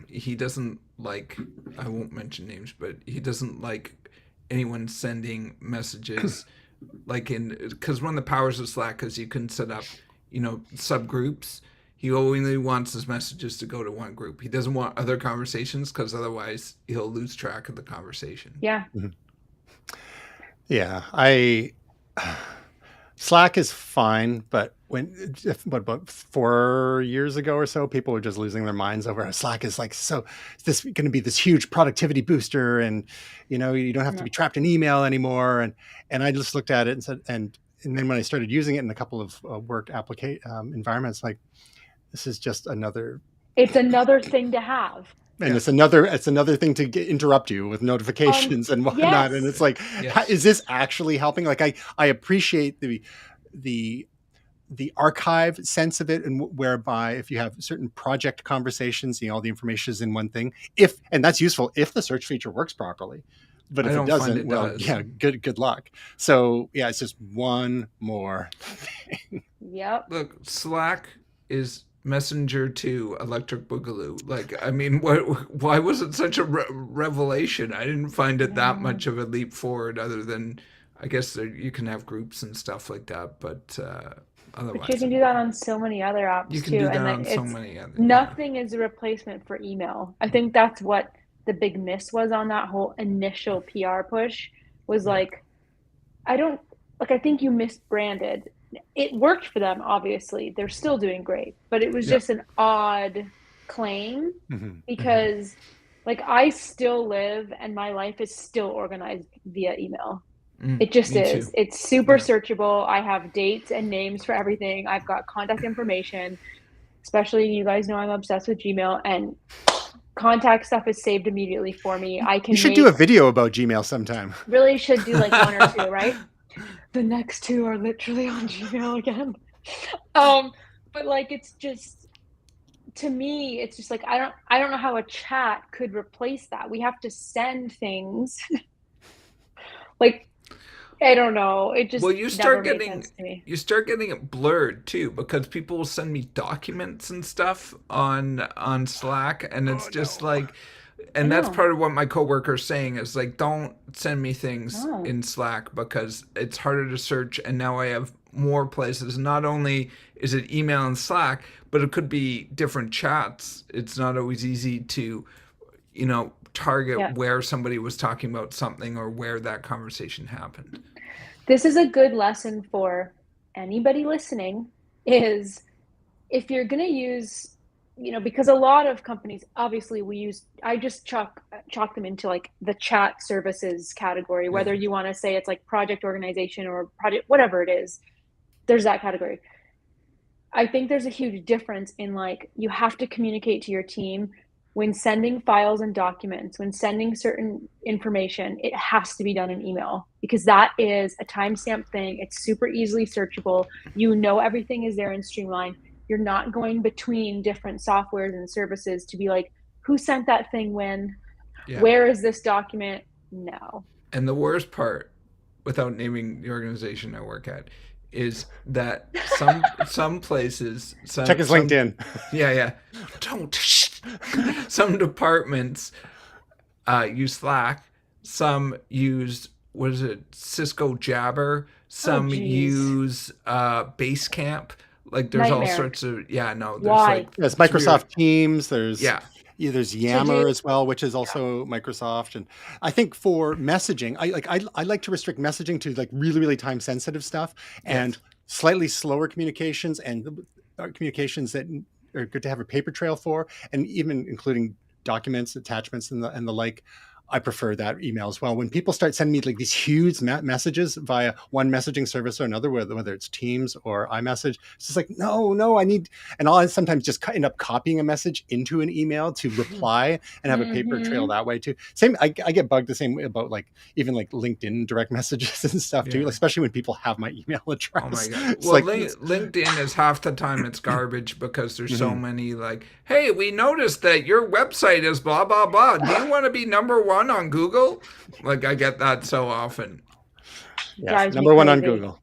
S2: He doesn't like, I won't mention names, but he doesn't like anyone sending messages like because one of the powers of Slack is you can set up, subgroups. He only wants his messages to go to one group. He doesn't want other conversations because otherwise he'll lose track of the conversation.
S3: Yeah.
S1: Yeah. Slack is fine, but about 4 years ago or so, people were just losing their minds over how Slack is like, so this going to be this huge productivity booster, and you don't have to be trapped in email anymore. And I just looked at it and said, and then when I started using it in a couple of work environments, like, this is just another.
S3: It's another thing to have.
S1: And it's another thing to interrupt you with notifications and whatnot. Yes. And it's like, is this actually helping? Like, I appreciate the archive sense of it, and whereby if you have certain project conversations, all the information is in one thing. And that's useful if the search feature works properly. But if it doesn't, good luck. So yeah, it's just one more thing.
S3: Yep.
S2: Look, Slack is Messenger to Electric Boogaloo. Like, I mean, why was it such a revelation? I didn't find it that much of a leap forward, other than, I guess you can have groups and stuff like that, but otherwise.
S3: But you can do that on so many other apps too.
S2: You can do that on so many other.
S3: Nothing is a replacement for email. I think that's what the big miss was on that whole initial PR push, was like, I think you misbranded. It worked for them, obviously. They're still doing great, but it was just an odd claim because like, I still live and my life is still organized via email. It just is. Too. It's super searchable. I have dates and names for everything. I've got contact information, especially, you guys know I'm obsessed with Gmail, and contact stuff is saved immediately for me.
S1: You should do a video about Gmail sometime.
S3: Really should do like one or two, right? The next two are literally on Gmail again. But like, it's just, to me, it's just like, I don't know how a chat could replace that. We have to send things. Like, I don't know. It just
S2: you start getting it blurred too, because people will send me documents and stuff on Slack, and it's like. And that's part of what my coworker is saying, is like, don't send me things in Slack because it's harder to search. And now I have more places. Not only is it email and Slack, but it could be different chats. It's not always easy to, target where somebody was talking about something or where that conversation happened.
S3: This is a good lesson for anybody listening, is if you're going to use, because a lot of companies, obviously I just chalk them into like the chat services category, whether you want to say it's like project organization or project, whatever it is, there's that category. I think there's a huge difference in, like, you have to communicate to your team when sending files and documents, when sending certain information, it has to be done in email, because that is a timestamp thing. It's super easily searchable. Everything is there in Streamline. You're not going between different softwares and services to be like, who sent that thing when? Yeah. Where is this document? No.
S2: And the worst part, without naming the organization I work at, is that some places...
S1: Check his LinkedIn.
S2: Yeah. Don't. Some departments use Slack. Some use, Cisco Jabber. Some use Basecamp. Like, there's all sorts of there's
S1: Microsoft Teams. There's Yammer as well, which is also Microsoft. And I think for messaging, I like to restrict messaging to like really, really time sensitive stuff and slightly slower communications, and communications that are good to have a paper trail for, and even including documents, attachments, and the like. I prefer that email as well. When people start sending me like these huge messages via one messaging service or another, whether it's Teams or iMessage, it's just like, no, I need, and I'll sometimes just end up copying a message into an email to reply and have a paper trail that way too. Same, I get bugged the same way about like even like LinkedIn direct messages and stuff too, especially when people have my email address.
S2: Oh my God.
S1: It's
S2: Well,
S1: like,
S2: LinkedIn is half the time it's garbage because there's so many like, hey, we noticed that your website is blah, blah, blah. Do you want to be number one on Google? Like, I get that so often.
S1: Yes, number one on Google.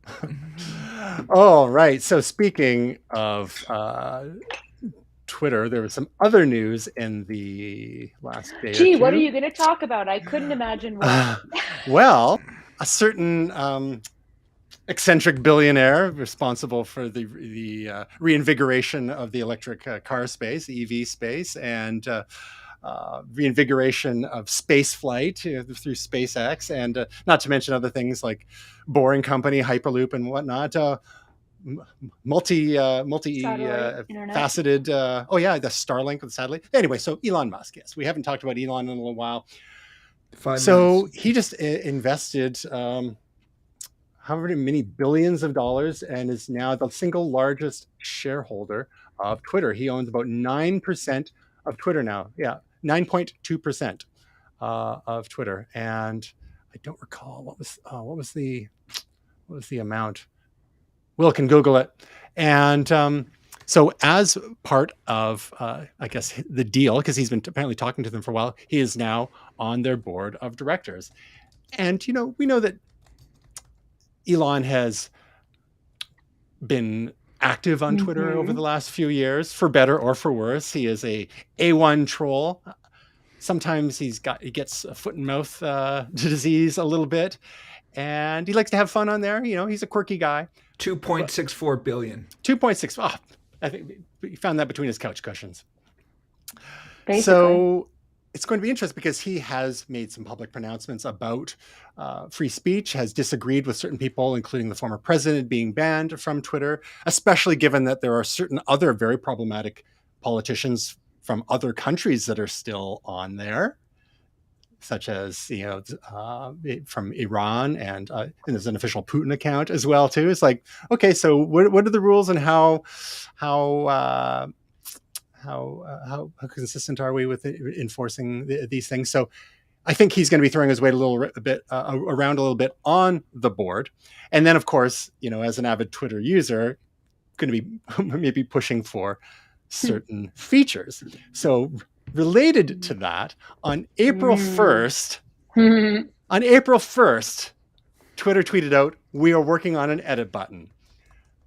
S1: All right. So speaking of Twitter, there was some other news in the last day.
S3: Gee, what are you going to talk about? I couldn't imagine what.
S1: Well, a certain eccentric billionaire responsible for the reinvigoration of the electric car space, EV space, and reinvigoration of space flight through SpaceX, and not to mention other things like Boring Company, Hyperloop, and whatnot. Multi-faceted. The Starlink with the satellite. Anyway, so Elon Musk. Yes, we haven't talked about Elon in a little while.
S2: 5 minutes.
S1: He just invested however many billions of dollars and is now the single largest shareholder of Twitter. He owns about 9% of Twitter now. Yeah, 9.2% of Twitter. And I don't recall what was the amount. Will can Google it. And so as part of, I guess, the deal, because he's been apparently talking to them for a while, he is now on their board of directors. And, we know that Elon has been active on Twitter over the last few years, for better or for worse. He is a A1 troll. Sometimes he gets a foot and mouth disease a little bit. And he likes to have fun on there. He's a quirky guy.
S2: 2.64 billion.
S1: 2.6. Oh, I think he found that between his couch cushions.
S3: Basically.
S1: So it's going to be interesting because he has made some public pronouncements about free speech, has disagreed with certain people, including the former president being banned from Twitter, especially given that there are certain other very problematic politicians from other countries that are still on there, such as, from Iran, and there's an official Putin account as well too. It's like, okay, so what are the rules, and how consistent are we with enforcing these things? So I think he's going to be throwing his weight around a little bit on the board. And then, of course, as an avid Twitter user, going to be maybe pushing for certain features. So related to that, on April 1st, Twitter tweeted out, "We are working on an edit button."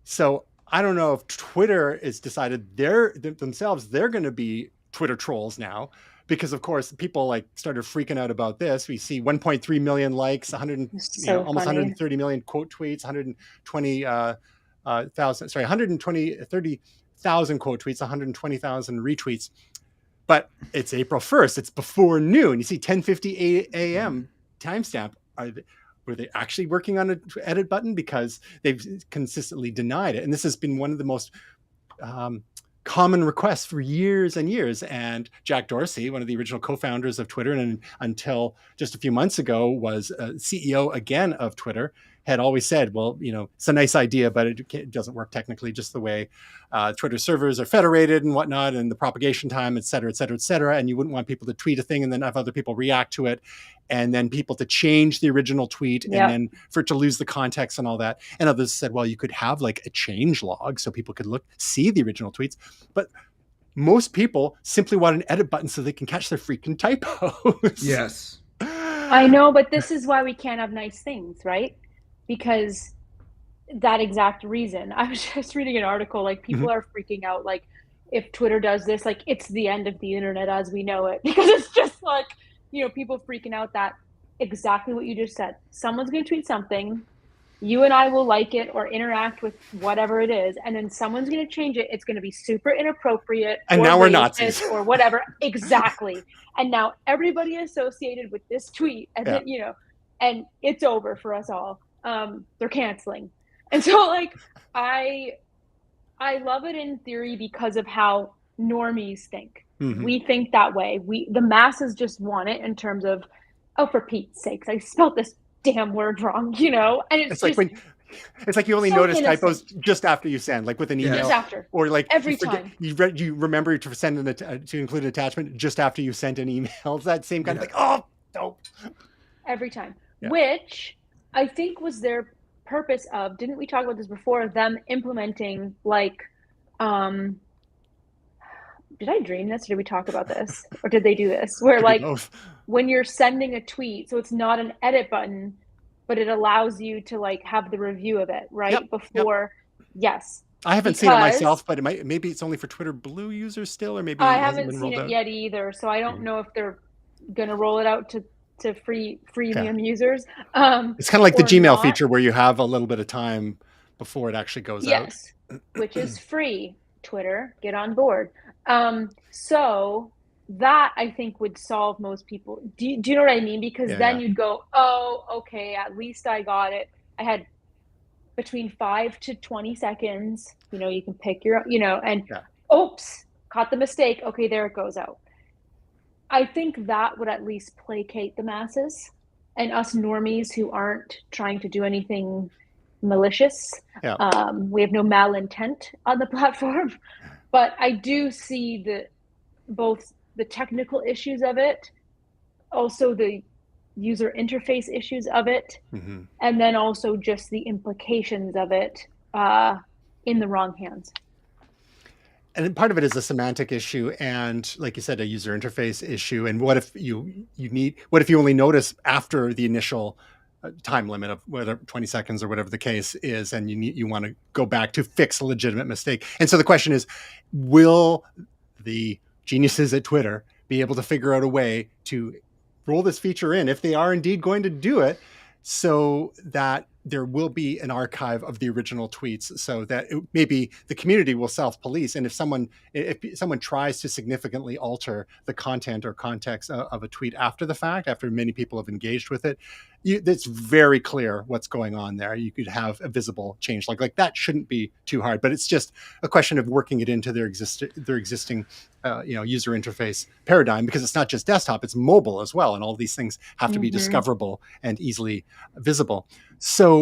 S1: So I don't know if Twitter has decided they're going to be Twitter trolls now, because of course people started freaking out about this. We see 1.3 million likes, almost 130 million quote tweets, 130,000 quote tweets, 120,000 retweets. But it's April 1st. It's before noon. You see 10:50 a.m. timestamp. Were they actually working on an edit button? Because they've consistently denied it. And this has been one of the most common requests for years and years. And Jack Dorsey, one of the original co-founders of Twitter, and until just a few months ago was CEO again of Twitter, had always said, well, it's a nice idea, but it doesn't work technically, just the way Twitter servers are federated and whatnot, and the propagation time, et cetera, et cetera, et cetera. And you wouldn't want people to tweet a thing and then have other people react to it, and then people to change the original tweet, and then for it to lose the context and all that. And others said, well, you could have a change log so people could see the original tweets. But most people simply want an edit button so they can catch their freaking typos.
S2: Yes.
S3: I know, but this is why we can't have nice things, right? Because that exact reason. I was just reading an article, people are freaking out, if Twitter does this, it's the end of the internet as we know it, because it's just people freaking out that exactly what you just said. Someone's going to tweet something, you and I will like it or interact with whatever it is, and then someone's going to change it. It's going to be super inappropriate,
S1: and now we're Nazis
S3: or whatever. Exactly. And now everybody associated with this tweet, and then and it's over for us all. They're canceling. And so I love it in theory because of how normies think. We think that way. The masses just want it in terms of oh, for Pete's sakes, I spelled this damn word wrong, you know? And it's
S1: It's like
S3: just
S1: when it's like you only
S3: so
S1: notice typos
S3: innocent.
S1: just after you send, like with an
S3: Just
S1: email,
S2: Yes.
S3: after.
S1: or like you
S3: Every
S1: forget
S3: time.
S1: you remember to send to include an attachment just after you sent an email. It's that same kind of
S2: Yeah.
S1: thing. Oh, no.
S3: Every time.
S1: Yeah.
S3: Which I think was their purpose of, didn't we talk about this before, them implementing like did I dream this or did we talk about this? Or did they do this? Where
S1: Could be
S3: like
S1: both.
S3: when you're sending a tweet, so it's not an edit button, but it allows you to like have the review of it, right?
S1: Yep.
S3: Before, yes.
S1: I haven't seen it
S3: Because
S1: myself, but maybe it's only for Twitter Blue users still, or maybe
S3: I
S1: it hasn't
S3: haven't
S1: been
S3: seen
S1: rolled
S3: it
S1: out.
S3: yet either, so I don't
S1: Mhm.
S3: know if they're gonna roll it out to
S1: Yeah.
S3: freemium users.
S1: It's kind of like the
S3: Or
S1: Gmail
S3: not.
S1: feature where you have a little bit of time before it actually goes out.
S3: Yes, which is free. Twitter, get on board. So that I think would solve most people. Do you know what I mean? Because
S1: Yeah,
S3: then
S1: yeah.
S3: you'd go, oh, okay, at least I got it. I had between 5 to 20 seconds. You know, you can pick your, you know, and
S1: Yeah.
S3: oops, caught the mistake. Okay, there it goes out. I think that would at least placate the masses and us normies who aren't trying to do anything malicious.
S1: Yeah.
S3: We have no malintent on the platform, but I do see both the technical issues of it, also the user interface issues of it,
S1: Mm-hmm.
S3: and then also just the implications of it in the wrong hands.
S1: And part of it is a semantic issue, and like you said, a user interface issue. And what if what if you only notice after the initial time limit of whether 20 seconds or whatever the case is, and you want to go back to fix a legitimate mistake? And so the question is, will the geniuses at Twitter be able to figure out a way to roll this feature in, if they are indeed going to do it, so that there will be an archive of the original tweets, so that maybe the community will self-police. And if someone tries to significantly alter the content or context of a tweet after the fact, after many people have engaged with it, it's very clear what's going on there. You could have a visible change. Like that shouldn't be too hard, but it's just a question of working it into their existing user interface paradigm, because it's not just desktop, it's mobile as well, and all these things have to be discoverable and easily visible. So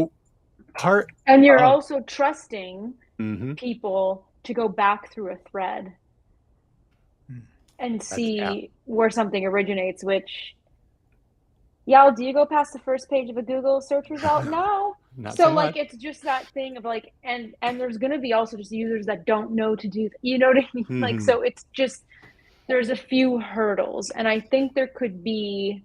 S3: and you're also trusting
S1: mm-hmm.
S3: people to go back through a thread and see where something originates, which do you go past the first page of a Google search result? No. So like it's just that thing of like, and there's going to be also just users that don't know to do that. You know what I mean? Mm-hmm. Like, so it's just, there's a few hurdles, and I think there could be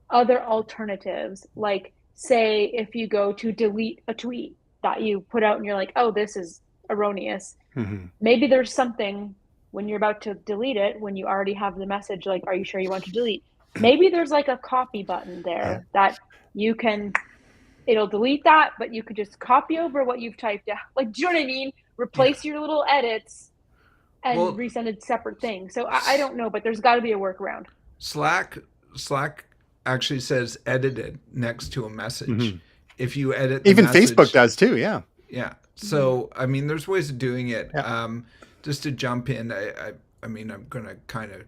S3: other alternatives. Like, say if you go to delete a tweet that you put out and you're like, oh, this is erroneous. Mm-hmm. Maybe there's something when you're about to delete it, when you already have the message, like, are you sure you want to delete? Maybe there's like a copy button there that you can, it'll delete that, but you could just copy over what you've typed out. Like, do you know what I mean? Replace your little edits and resend a separate thing. So I don't know, but there's got to be a workaround.
S2: Slack actually says edited next to a message. Mm-hmm. If you edit the
S1: even
S2: message,
S1: Facebook does too. Yeah.
S2: So I mean, there's ways of doing it. Just to jump in, I mean, I'm gonna kind of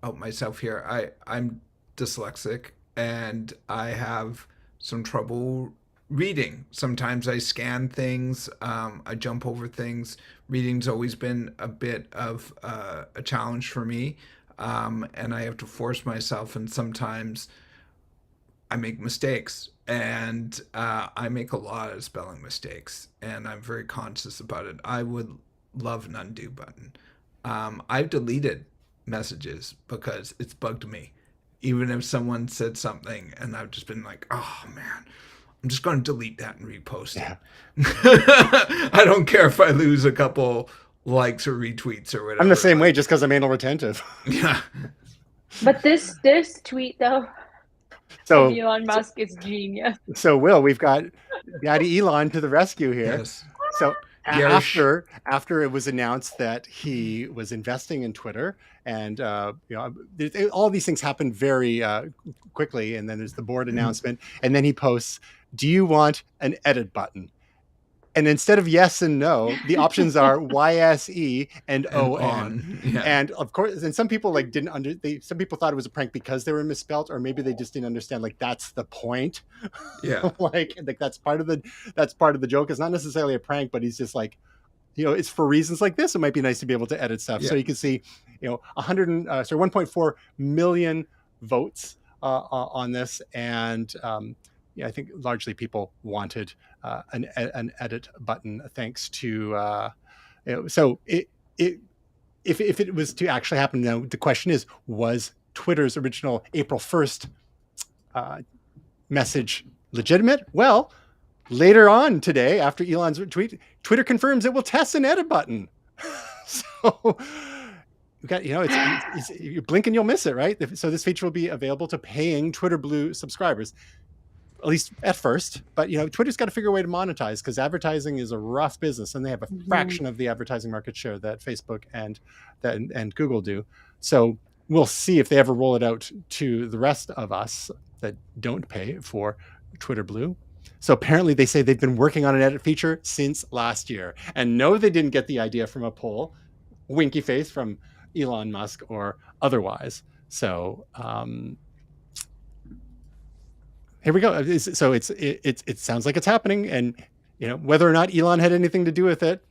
S2: out myself here. I'm dyslexic and I have some trouble reading. Sometimes I scan things, I jump over things. Reading's always been a bit of a challenge for me, and I have to force myself, and sometimes I make mistakes, and I make a lot of spelling mistakes, and I'm very conscious about it. I would love an undo button. I've deleted messages because it's bugged me. Even if someone said something and I've just been like, oh man, I'm just going to delete that and repost it. I don't care if I lose a couple likes or retweets or whatever.
S1: I'm the same way, just because I'm anal retentive.
S2: Yeah.
S3: But this tweet though,
S1: so
S3: Elon Musk is genius.
S1: So Will, we've got Daddy Elon to the rescue here.
S2: Yes.
S1: So after it was announced that he was investing in Twitter, and all these things happen very quickly, and then there's the board announcement, and then he posts, "Do you want an edit button?" And instead of yes and no, the options are YSE and
S2: And
S1: ON.
S2: on. Yeah.
S1: And of course, and some people like some people thought it was a prank because they were misspelled, or maybe they just didn't understand like that's the point.
S2: Yeah.
S1: like that's part of the joke. It's not necessarily a prank, but he's just like, it's for reasons like this. It might be nice to be able to edit stuff.
S2: Yeah.
S1: So you can see, 1.4 million votes on this, and I think largely people wanted an edit button, thanks to so if it was to actually happen now, the question is, was Twitter's original April 1st message legitimate? Well, later on today, after Elon's tweet, Twitter confirms it will test an edit button. So we got, it's you blink and you'll miss it, right? So this feature will be available to paying Twitter Blue subscribers, at least at first. But Twitter's got to figure a way to monetize, because advertising is a rough business, and they have a fraction of the advertising market share that Facebook and Google do. So we'll see if they ever roll it out to the rest of us that don't pay for Twitter Blue. So apparently they say they've been working on an edit feature since last year, and no, they didn't get the idea from a poll, winky face from Elon Musk or otherwise. So here we go. So it sounds like it's happening, and whether or not Elon had anything to do with it,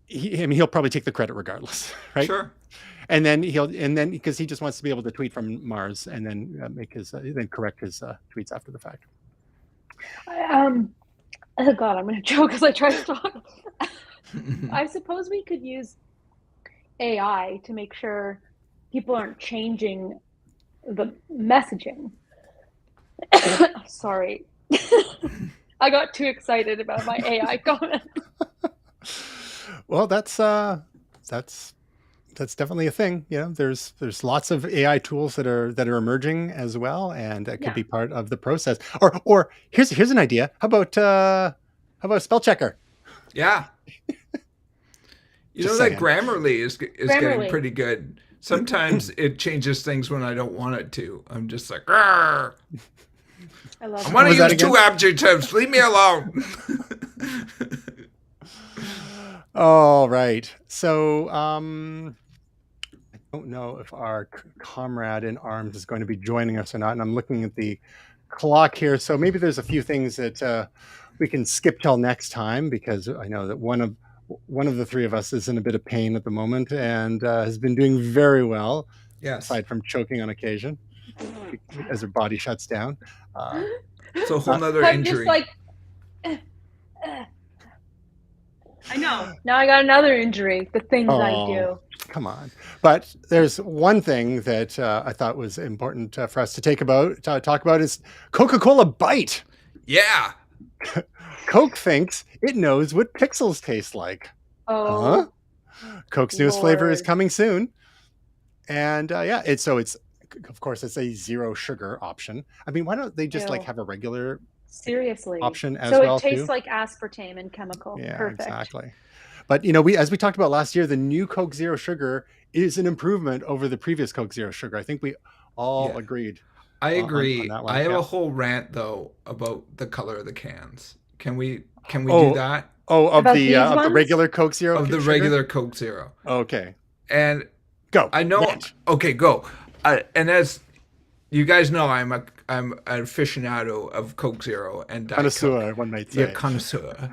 S1: he'll probably take the credit regardless, right?
S2: Sure.
S1: And then because he just wants to be able to tweet from Mars, and then correct his tweets after the fact.
S3: Oh God, I'm going to choke as I try to talk. I suppose we could use AI to make sure people aren't changing the messaging. Sorry. I got too excited about my AI comment.
S1: Well, that's definitely a thing. There's lots of AI tools that are emerging as well, and that could be part of the process. Or here's an idea. How about spell checker?
S2: Yeah. That Grammarly is getting pretty good. Sometimes it changes things when I don't want it to. I'm just like, Arr! I want to use two adjectives. Leave me alone.
S1: All right. So I don't know if our comrade in arms is going to be joining us or not, and I'm looking at the clock here. So maybe there's a few things that we can skip till next time, because I know that one of the three of us is in a bit of pain at the moment, and has been doing very well.
S2: Yes.
S1: Aside from choking on occasion as her body shuts down.
S2: It's a whole nother injury.
S3: Just like, I know. Now I got another injury. The things I do.
S1: Come on. But there's one thing that I thought was important for us to talk about is Coca-Cola Bite.
S2: Yeah.
S1: Coke thinks it knows what pixels taste like.
S3: Oh.
S1: Coke's newest flavor is coming soon. And it's of course it's a zero sugar option. I mean, why don't they just have a regular option as well?
S3: So it tastes like aspartame and chemical.
S1: Yeah,
S3: perfect.
S1: Exactly. But as we talked about last year, the new Coke Zero Sugar is an improvement over the previous Coke Zero Sugar. I think we all agreed.
S2: I agree.
S1: On that one.
S2: I have a whole rant though about the color of the cans. Can we do that?
S1: Of the regular Coke Zero?
S2: Of the regular Coke Zero.
S1: Okay.
S2: And
S1: go.
S2: I know.
S1: Rant.
S2: Okay, go. And as you guys know, I'm an aficionado of Coke Zero and Diet
S1: connoisseur,
S2: Coke.
S1: One might say.
S2: Yeah, connoisseur.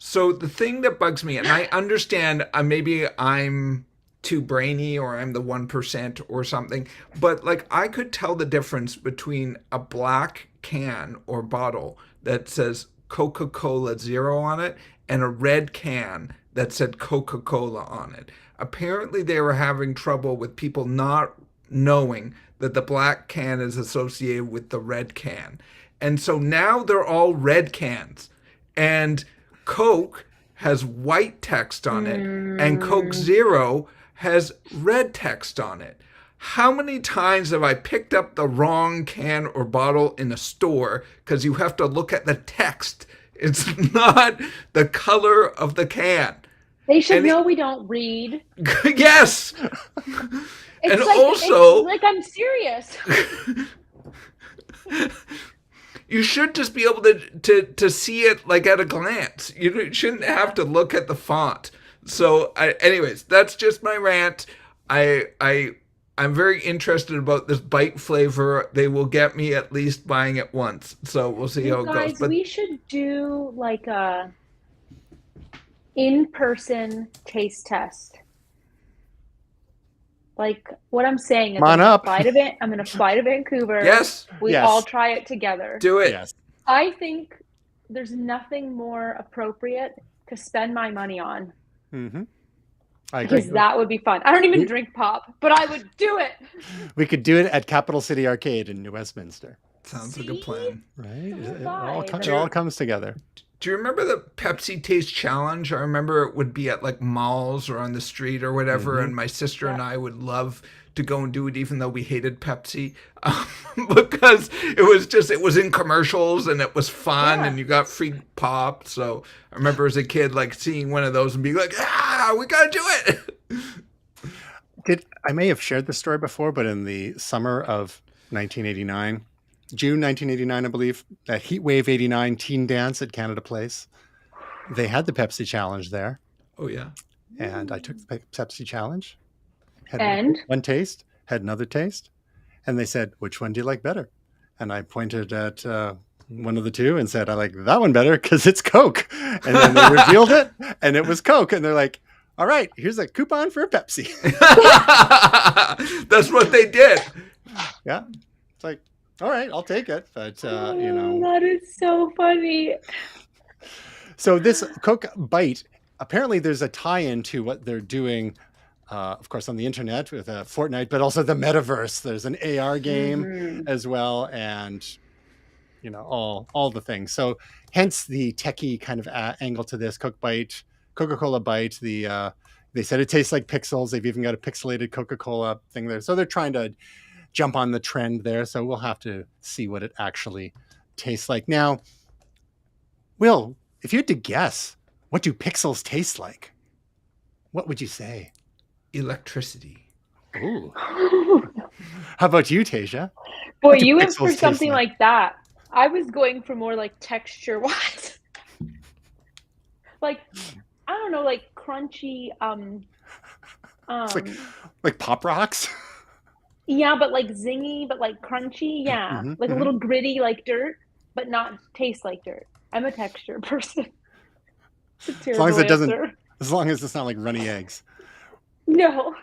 S2: So the thing that bugs me, and I understand, maybe I'm too brainy, or I'm the 1% or something, but like I could tell the difference between a black can or bottle that says Coca-Cola Zero on it and a red can that said Coca-Cola on it. Apparently they were having trouble with people not knowing that the black can is associated with the red can. And so now they're all red cans. And Coke has white text on it, and Coke Zero has red text on it. How many times have I picked up the wrong can or bottle in a store because you have to look at the text? It's not the color of the can.
S3: They should know we don't read.
S2: Yes.
S3: It's
S2: also,
S3: I'm serious.
S2: you should just be able to see it like at a glance. You shouldn't have to look at the font. So, anyways, that's just my rant. I'm very interested about this bite flavor. They will get me at least buying it once. So we'll see how
S3: You
S2: it goes.
S3: guys,
S2: But
S3: we should do like a in-person taste test. Like what I'm saying is,
S1: Come on up.
S3: I'm gonna fly to Vancouver.
S2: yes,
S3: We
S1: Yes.
S3: all try it together.
S2: do it.
S1: Yes.
S3: I think there's nothing more appropriate to spend my money on
S1: Mm-hmm. I agree.
S3: because that would be fun. I don't even drink pop, but I would do it.
S1: We could do it at Capital City Arcade in New Westminster.
S2: Sounds like a
S3: See?
S2: plan.
S1: Right?
S3: So
S1: It
S3: vibe.
S1: all comes together.
S2: Do you remember the Pepsi Taste Challenge? I remember it would be at like malls or on the street or whatever, and my sister and I would love to go and do it, even though we hated Pepsi, because it was in commercials and it was fun,
S3: Yeah.
S2: and you got free pop. So I remember as a kid, like seeing one of those and being like, we gotta do it.
S1: I may have shared this story before, but in the summer of 1989, June 1989, I believe, at Heat Wave 89 Teen Dance at Canada Place, they had the Pepsi Challenge there,
S2: Oh yeah.
S1: and I took the Pepsi Challenge, had
S3: And?
S1: one taste, had another taste, and they said, "Which one do you like better?" And I pointed at one of the two and said, "I like that one better because it's Coke." And then they revealed it, and it was Coke, and they're like, "All right, here's a coupon for a Pepsi."
S2: That's what they did.
S1: Yeah, it's like, all right, I'll take it, but
S3: that is so funny.
S1: So this Coke Bite, apparently there's a tie-in to what they're doing, of course, on the internet with Fortnite, but also the metaverse. There's an AR game as well, and all the things. So hence the techie kind of angle to this Coca-Cola Bite. They said it tastes like pixels. They've even got a pixelated Coca-Cola thing there. So they're trying to jump on the trend there. So we'll have to see what it actually tastes like. Now, Will, if you had to guess, what do pixels taste like? What would you say?
S2: Electricity.
S1: Ooh. How about you, Tasia?
S3: Boy,
S1: What do
S3: you went
S1: pixels
S3: for
S1: taste
S3: something
S1: like?
S3: like that. I was going for more like texture wise. Like, I don't know, like crunchy,
S1: Like Pop Rocks?
S3: yeah, but like zingy, but like crunchy, yeah.
S1: Mhm,
S3: Like
S1: mhm.
S3: a little gritty like dirt, but not taste like dirt. I'm a texture person. It's a
S1: As long
S3: terrible
S1: as it doesn't,
S3: answer.
S1: as long as it's not like runny eggs.
S3: No.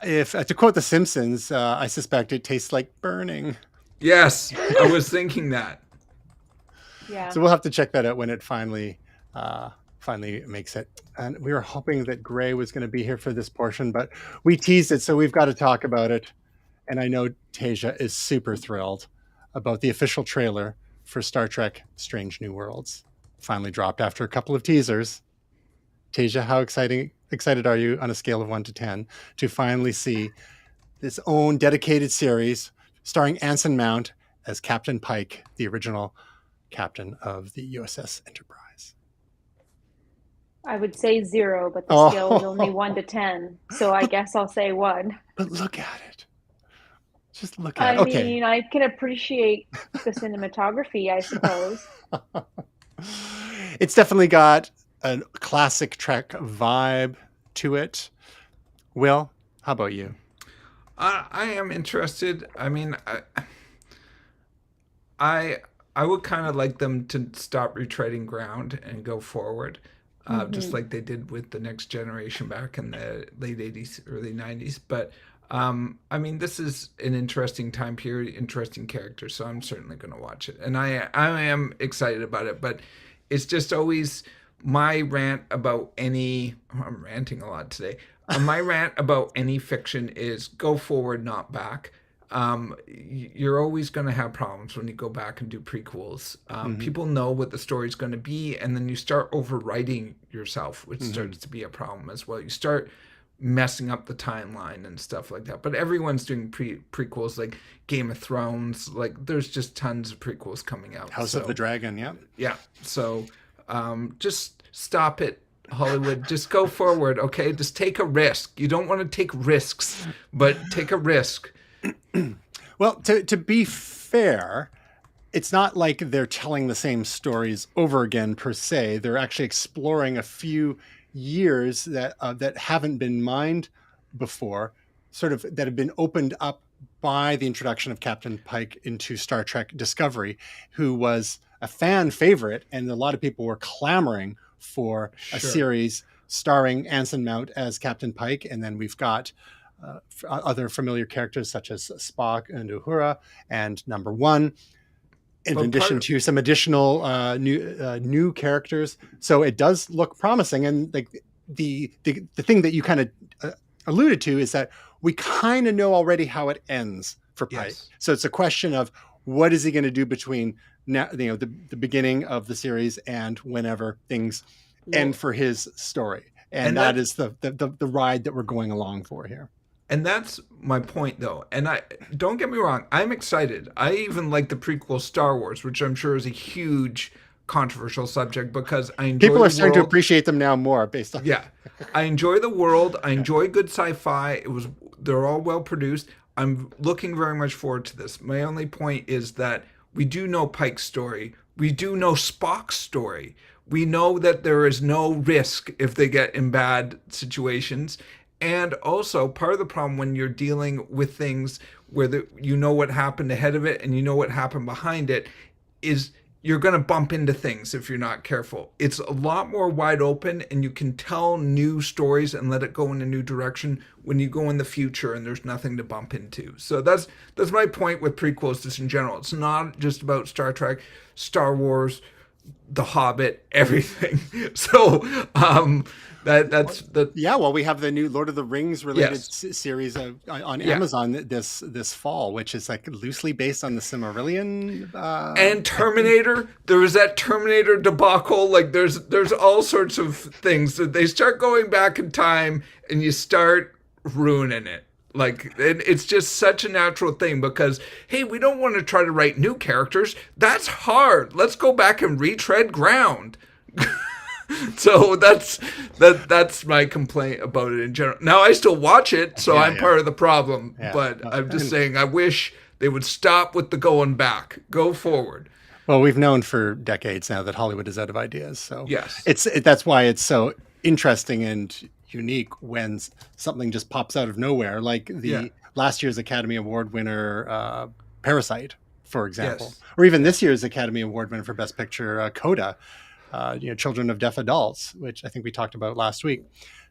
S1: If to quote The Simpsons, I suspect it tastes like burning.
S2: Yes, I was thinking that.
S3: Yeah.
S1: So we'll have to check that out when it finally makes it. And we were hoping that Gray was going to be here for this portion, but we teased it, so we've got to talk about it. And I know Tasia is super thrilled about the official trailer for Star Trek Strange New Worlds. Finally dropped after a couple of teasers. Tasia, how excited are you on a scale of 1 to 10 to finally see this own dedicated series starring Anson Mount as Captain Pike, the original captain of the USS Enterprise?
S3: I would say 0, but the scale is only 1 to 10. So I guess I'll say 1.
S1: But look at it. Just look at it.
S3: I
S1: Okay.
S3: mean, I can appreciate the cinematography, I suppose.
S1: It's definitely got a classic Trek vibe to it. Will, how about you?
S2: I am interested. I mean, I would kind of like them to stop retreading ground and go forward, just like they did with the Next Generation back in the late '80s, early '90s. But I mean, this is an interesting time period, interesting character, so I'm certainly going to watch it, and I am excited about it. But it's just always my rant about any. I'm ranting a lot today. My rant about any fiction is go forward, not back. You're always going to have problems when you go back and do prequels. People know what the story's going to be, and then you start overwriting yourself, which starts to be a problem as well. You start messing up the timeline and stuff like that. But everyone's doing prequels like Game of Thrones. Like there's just tons of prequels coming out.
S1: House of the Dragon, yeah.
S2: Yeah. So just stop it, Hollywood. Just go forward, okay? Just take a risk. You don't want to take risks, but take a risk.
S1: Well, to be fair, it's not like they're telling the same stories over again per se. They're actually exploring a few years that haven't been mined before, sort of that have been opened up by the introduction of Captain Pike into Star Trek Discovery, who was a fan favorite, and a lot of people were clamoring for a
S2: Sure.
S1: series starring Anson Mount as Captain Pike, and then we've got other familiar characters such as Spock and Uhura and Number One, in
S2: But part
S1: addition
S2: of,
S1: to some additional new characters. So it does look promising. And like the thing that you kind of alluded to is that we kind of know already how it ends for Pike.
S2: yes.
S1: So it's a question of what is he going to do between now, the beginning of the series and whenever things end
S2: Well,
S1: for his story. And
S2: and
S1: that
S2: that
S1: is the ride that we're going along for here.
S2: and that's my point though. And I don't get me wrong, I'm excited. I even like the prequel Star Wars, which I'm sure is a huge controversial subject because I enjoy
S1: People are
S2: the
S1: starting to
S2: world.
S1: appreciate them now more based on.
S2: Yeah. I enjoy the world. I enjoy good sci-fi. They're all well produced. I'm looking very much forward to this. My only point is that we do know Pike's story. We do know Spock's story. We know that there is no risk if they get in bad situations. And also, part of the problem when you're dealing with things where you know what happened ahead of it and you know what happened behind it is you're going to bump into things if you're not careful. It's a lot more wide open and you can tell new stories and let it go in a new direction when you go in the future and there's nothing to bump into. So that's my point with prequels just in general. It's not just about Star Trek, Star Wars, The Hobbit, everything. So that's the
S1: Yeah, well, we have the new Lord of the Rings related
S2: yes.
S1: series on
S2: Yeah.
S1: Amazon this fall, which is like loosely based on the Silmarillion.
S2: And Terminator, there was that Terminator debacle. Like there's all sorts of things that they start going back in time, and you start ruining it. Like and it's just such a natural thing because hey, we don't want to try to write new characters. That's hard. Let's go back and retread ground. So that's my complaint about it in general. Now I still watch it, so
S1: Yeah,
S2: I'm
S1: yeah,
S2: part of the problem.
S1: yeah.
S2: But I'm just saying I wish they would stop with the going back, go forward.
S1: Well, we've known for decades now that Hollywood is out of ideas, so
S2: Yes.
S1: that's why it's so interesting and unique when something just pops out of nowhere, like
S2: Yeah.
S1: the last year's Academy Award winner Parasite, for example,
S2: Yes.
S1: or even this year's Academy Award winner for Best Picture, Coda. Children of Deaf Adults, which I think we talked about last week.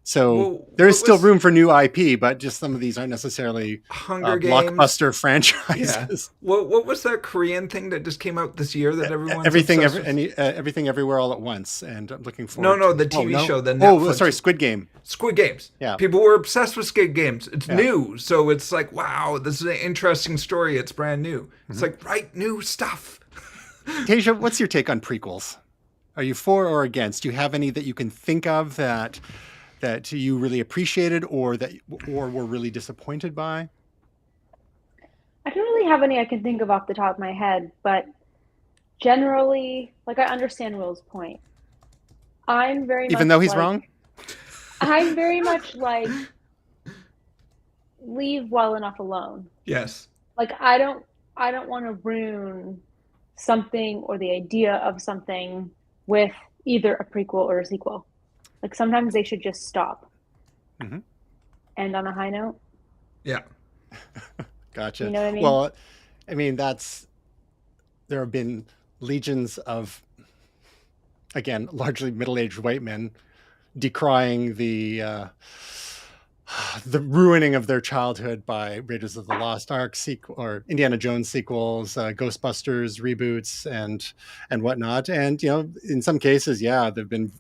S1: So
S2: Well,
S1: there is
S2: what
S1: still
S2: was
S1: room for new IP, but just some of these aren't necessarily
S2: Hunger Games?
S1: blockbuster
S2: Yeah.
S1: franchises.
S2: What was that Korean thing that just came out this year that everyone's
S1: Everything,
S2: obsessed with?
S1: everything, everywhere, all at once, and I'm looking
S2: No,
S1: forward.
S2: no,
S1: to
S2: the
S1: Oh
S2: TV
S1: no!
S2: show, the
S1: Oh,
S2: Netflix
S1: sorry, Squid Game.
S2: Squid Games.
S1: Yeah,
S2: People were obsessed with Squid Games. It's
S1: yeah.
S2: new, so it's like, wow, this is an interesting story. It's brand new. It's like write new stuff.
S1: Tasia, what's your take on prequels? Are you for or against? Do you have any that you can think of that you really appreciated or were really disappointed by?
S3: I don't really have any I can think of off the top of my head, but generally, like I understand Will's point. I'm very
S1: Even
S3: much
S1: though he's
S3: like,
S1: wrong?
S3: I'm very much like leave well enough alone.
S2: Yes.
S3: Like I don't want to ruin something or the idea of something with either a prequel or a sequel. Like sometimes they should just stop.
S1: Mhm.
S3: End on a high note.
S2: Yeah.
S1: Gotcha.
S3: You know what I mean?
S1: Well, I mean, there have been legions of, again, largely middle-aged white men decrying the ruining of their childhood by Raiders of the Lost Ark sequel or Indiana Jones sequels, Ghostbusters reboots, and whatnot. And in some cases, yeah, they've been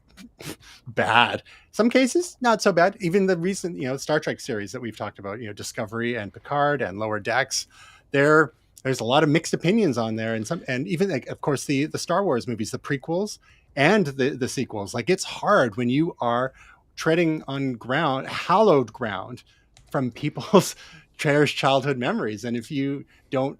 S1: bad. Some cases, not so bad. Even the recent, Star Trek series that we've talked about, Discovery and Picard and Lower Decks, there's a lot of mixed opinions on there, and even like, of course, the Star Wars movies, the prequels and the sequels. Like it's hard when you are treading on hallowed ground from people's cherished childhood memories, and if you don't,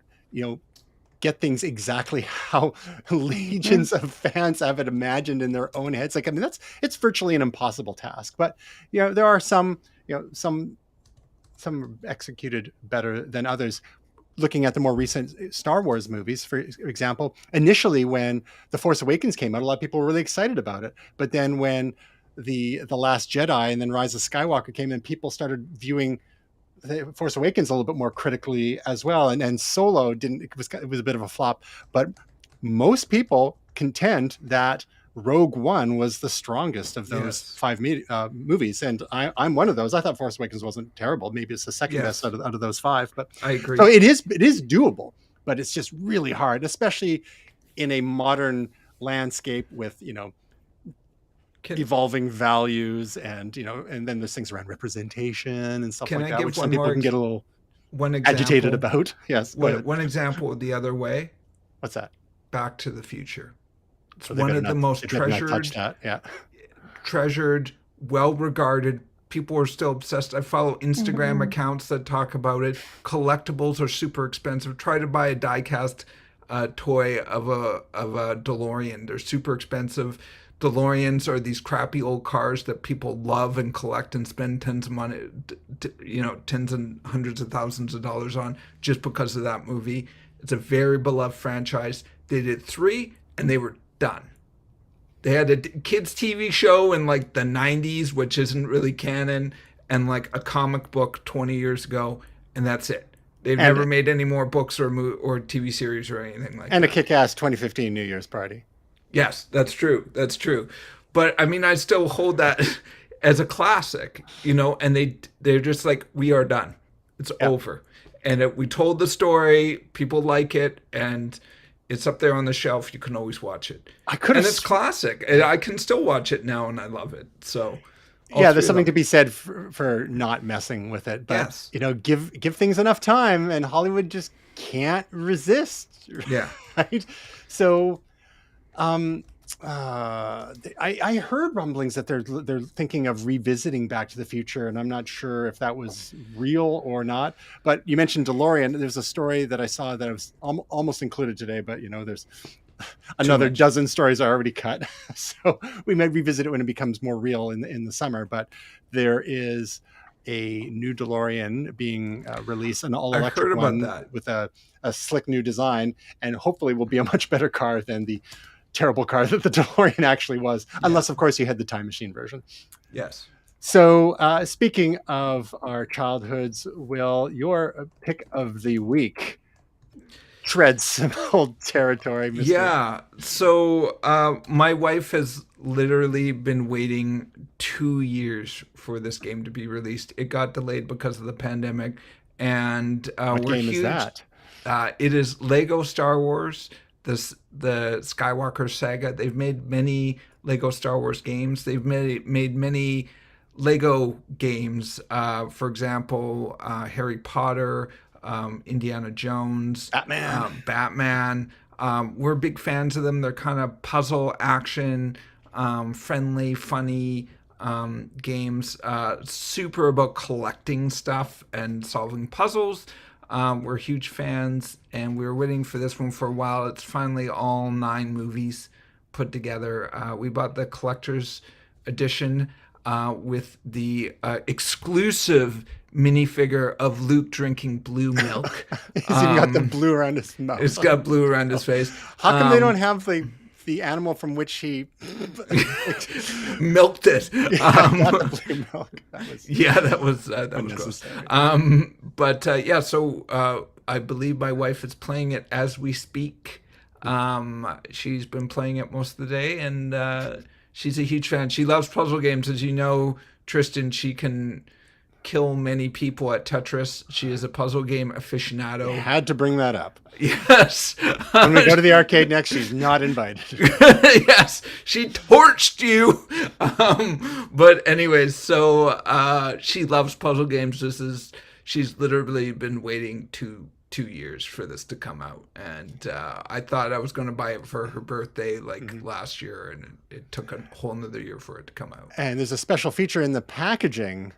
S1: get things exactly how legions of fans have it imagined in their own heads. Like, I mean, it's virtually an impossible task, but there are some executed better than others. looking at the more recent Star Wars movies, for example, initially when The Force Awakens came out, a lot of people were really excited about it. But then when the Last Jedi and then Rise of Skywalker came in, people started viewing the Force Awakens a little bit more critically as well. And Solo didn't, it was a bit of a flop, but most people contend that Rogue One was the strongest of those five movies, and I'm one of those. I thought Force Awakens wasn't terrible. Maybe it's the second best out of those five, but
S2: I agree.
S1: So it is doable, but it's just really hard, especially in a modern landscape with evolving values and and then there's things around representation and stuff like that, which some people can get a little agitated about. Yes.
S2: One example the other way.
S1: What's that?
S2: Back to the Future. It's
S1: so
S2: one of the most treasured, well-regarded. People are still obsessed. I follow Instagram accounts that talk about it. Collectibles are super expensive. Try to buy a die-cast toy of a DeLorean. They're super expensive. DeLoreans are these crappy old cars that people love and collect and spend tens of money, tens and hundreds of thousands of dollars on just because of that movie. It's a very beloved franchise. They did 3 and they were done. They had a kids TV show in like the 90s, which isn't really canon, and like a comic book 20 years ago, and that's it. They've never made any more books or TV series or anything like that.
S1: And a kick-ass 2015 New Year's party.
S2: Yes, that's true. That's true. But I mean, I still hold that as a classic, and they're just like, we are done. It's over. And we told the story, people like it, and it's up there on the shelf. You can always watch it. And it's classic. And I can still watch it now, and I love it. So
S1: there's something to be said for not messing with it. But give things enough time, and Hollywood just can't resist.
S2: Yeah.
S1: Right. So, I heard rumblings that they're thinking of revisiting Back to the Future, and I'm not sure if that was real or not. But you mentioned DeLorean. There's a story that I saw that I was almost included today, but there's another dozen stories are already cut, so we might revisit it when it becomes more real in the summer. But there is a new DeLorean being released, an all-electric one with a slick new design, and hopefully will be a much better car than the terrible car that the DeLorean actually was, unless of course you had the time machine version.
S2: Yes.
S1: So speaking of our childhoods, Will, your pick of the week treads some old territory. Mr.
S2: Yeah. So my wife has literally been waiting 2 years for this game to be released. It got delayed because of the pandemic, and
S1: what game is that?
S2: It is Lego Star Wars, the Skywalker saga. They've made many Lego Star Wars games. They've made many Lego games. For example, Harry Potter, Indiana Jones, Batman. We're big fans of them. They're kind of puzzle action, friendly, funny games. Super about collecting stuff and solving puzzles. We're huge fans, and we were waiting for this one for a while. It's finally all 9 movies put together. We bought the collector's edition with the exclusive minifigure of Luke drinking blue milk.
S1: He's got the blue around his mouth.
S2: It's got blue around his face.
S1: How come they don't have the animal from which he
S2: milked it?
S1: The blue milk.
S2: That was gross. So I believe my wife is playing it as we speak. She's been playing it most of the day, and she's a huge fan. She loves puzzle games, as you know, Tristan. She can kill many people at Tetris. She is a puzzle game aficionado.
S1: You had to bring that up.
S2: Yes.
S1: When we go to the arcade next, she's not invited.
S2: Yes, she torched you. But anyways, so she loves puzzle games. She's literally been waiting 2 years for this to come out, and I thought I was going to buy it for her birthday last year, and it took a whole another year for it to come out.
S1: And there's a special feature in the packaging.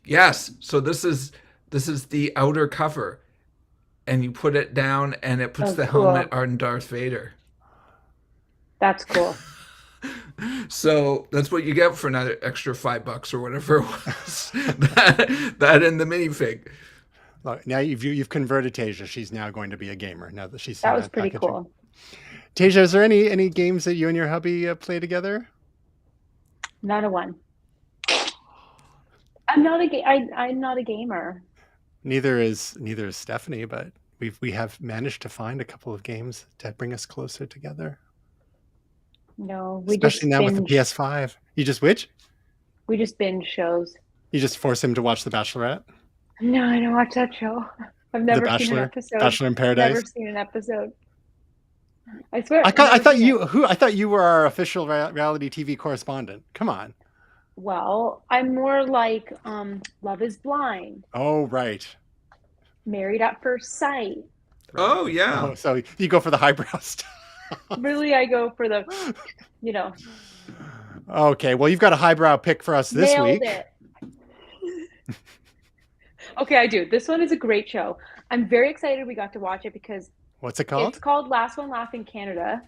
S2: Yes, so this is the outer cover, and you put it down, and it puts the helmet on Darth Vader.
S3: That's cool.
S2: So that's what you get for another extra $5 or whatever it was. that and the minifig.
S1: Look, now you've converted Tasia. She's now going to be a gamer now that she's seen
S3: That was
S1: that
S3: pretty
S1: packaging.
S3: cool.
S1: Tasia, is there any games that you and your hubby play together?
S3: Not a one. I'm not a gamer.
S1: Neither is Stephanie, but we have managed to find a couple of games to bring us closer together.
S3: No, we
S1: Especially
S3: just
S1: now with the
S3: binge.
S1: PS5. You just which?
S3: We just binge shows.
S1: You just force him to watch The Bachelorette?
S3: No, I don't watch that show. I've never seen an episode.
S1: Bachelor in Paradise.
S3: Never seen an episode. I swear.
S1: I thought you were our official reality TV correspondent. Come on.
S3: Well, I'm more like Love is Blind.
S1: Oh, right.
S3: Married at First Sight.
S2: Oh, yeah.
S1: Oh, so you go for the highbrow stuff.
S3: Really, I go for the,
S1: Okay, well, you've got a highbrow pick for us this
S3: Nailed
S1: week.
S3: it. Okay, I do. This one is a great show. I'm very excited we got to watch it because
S1: What's it called?
S3: it's called Last One Laughing Canada.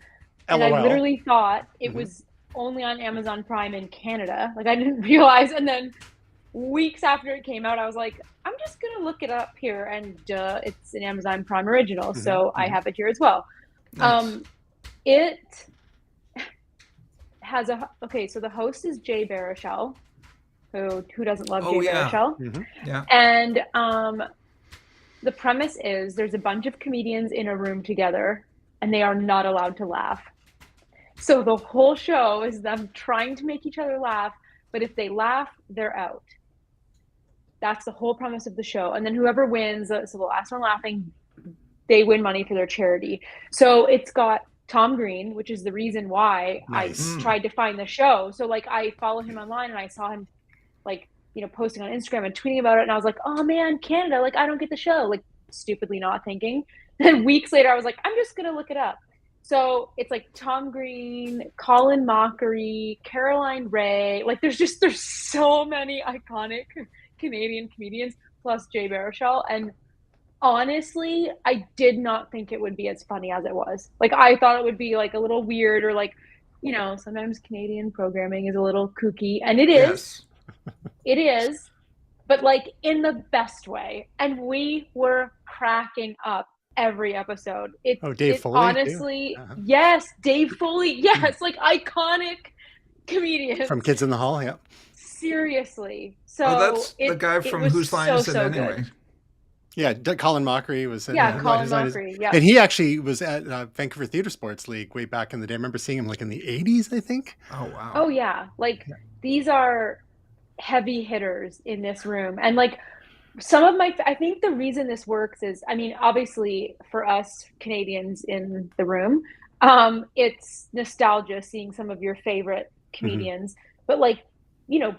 S1: LOL.
S3: And I literally thought it was only on Amazon Prime in Canada. Like, I didn't realize. And then weeks after it came out, I was like, I'm just going to look it up here. And it's an Amazon Prime original. So I have it here as well.
S2: Nice.
S3: It has so the host is Jay Baruchel. Who doesn't love Jay Baruchel?
S2: Yeah.
S3: And the premise is there's a bunch of comedians in a room together and they are not allowed to laugh. So the whole show is them trying to make each other laugh, but if they laugh, they're out. That's the whole premise of the show. And then whoever wins, so the last one laughing, they win money for their charity. So it's got Tom Green, which is the reason why I tried to find the show. So like I follow him online and I saw him like, posting on Instagram and tweeting about it. And I was like, oh man, Canada, like I don't get the show, like stupidly not thinking. Then weeks later, I was like, I'm just going to look it up. So it's like Tom Green, Colin Mockery, Caroline Ray. Like there's so many iconic Canadian comedians plus Jay Baruchel. And honestly, I did not think it would be as funny as it was. Like I thought it would be like a little weird or like, sometimes Canadian programming is a little kooky, and it is.
S2: Yes.
S3: It is, but like in the best way. And we were cracking up every episode.
S1: Dave Foley?
S3: Honestly, yes, Dave Foley. Yes, like iconic comedians.
S1: From Kids in the Hall, yeah.
S3: Seriously. So
S2: that's the guy from Whose Line Is It Anyway?
S3: Good.
S1: Yeah, Colin Mockery was in
S3: Colin Mockery, yeah.
S1: And he actually was at Vancouver Theatre Sports League way back in the day. I remember seeing him like in the 80s, I think.
S2: Oh, wow.
S3: Oh, yeah. Like these are heavy hitters in this room. And like I think the reason this works is, I mean, obviously for us Canadians in the room, it's nostalgia seeing some of your favorite comedians, but like,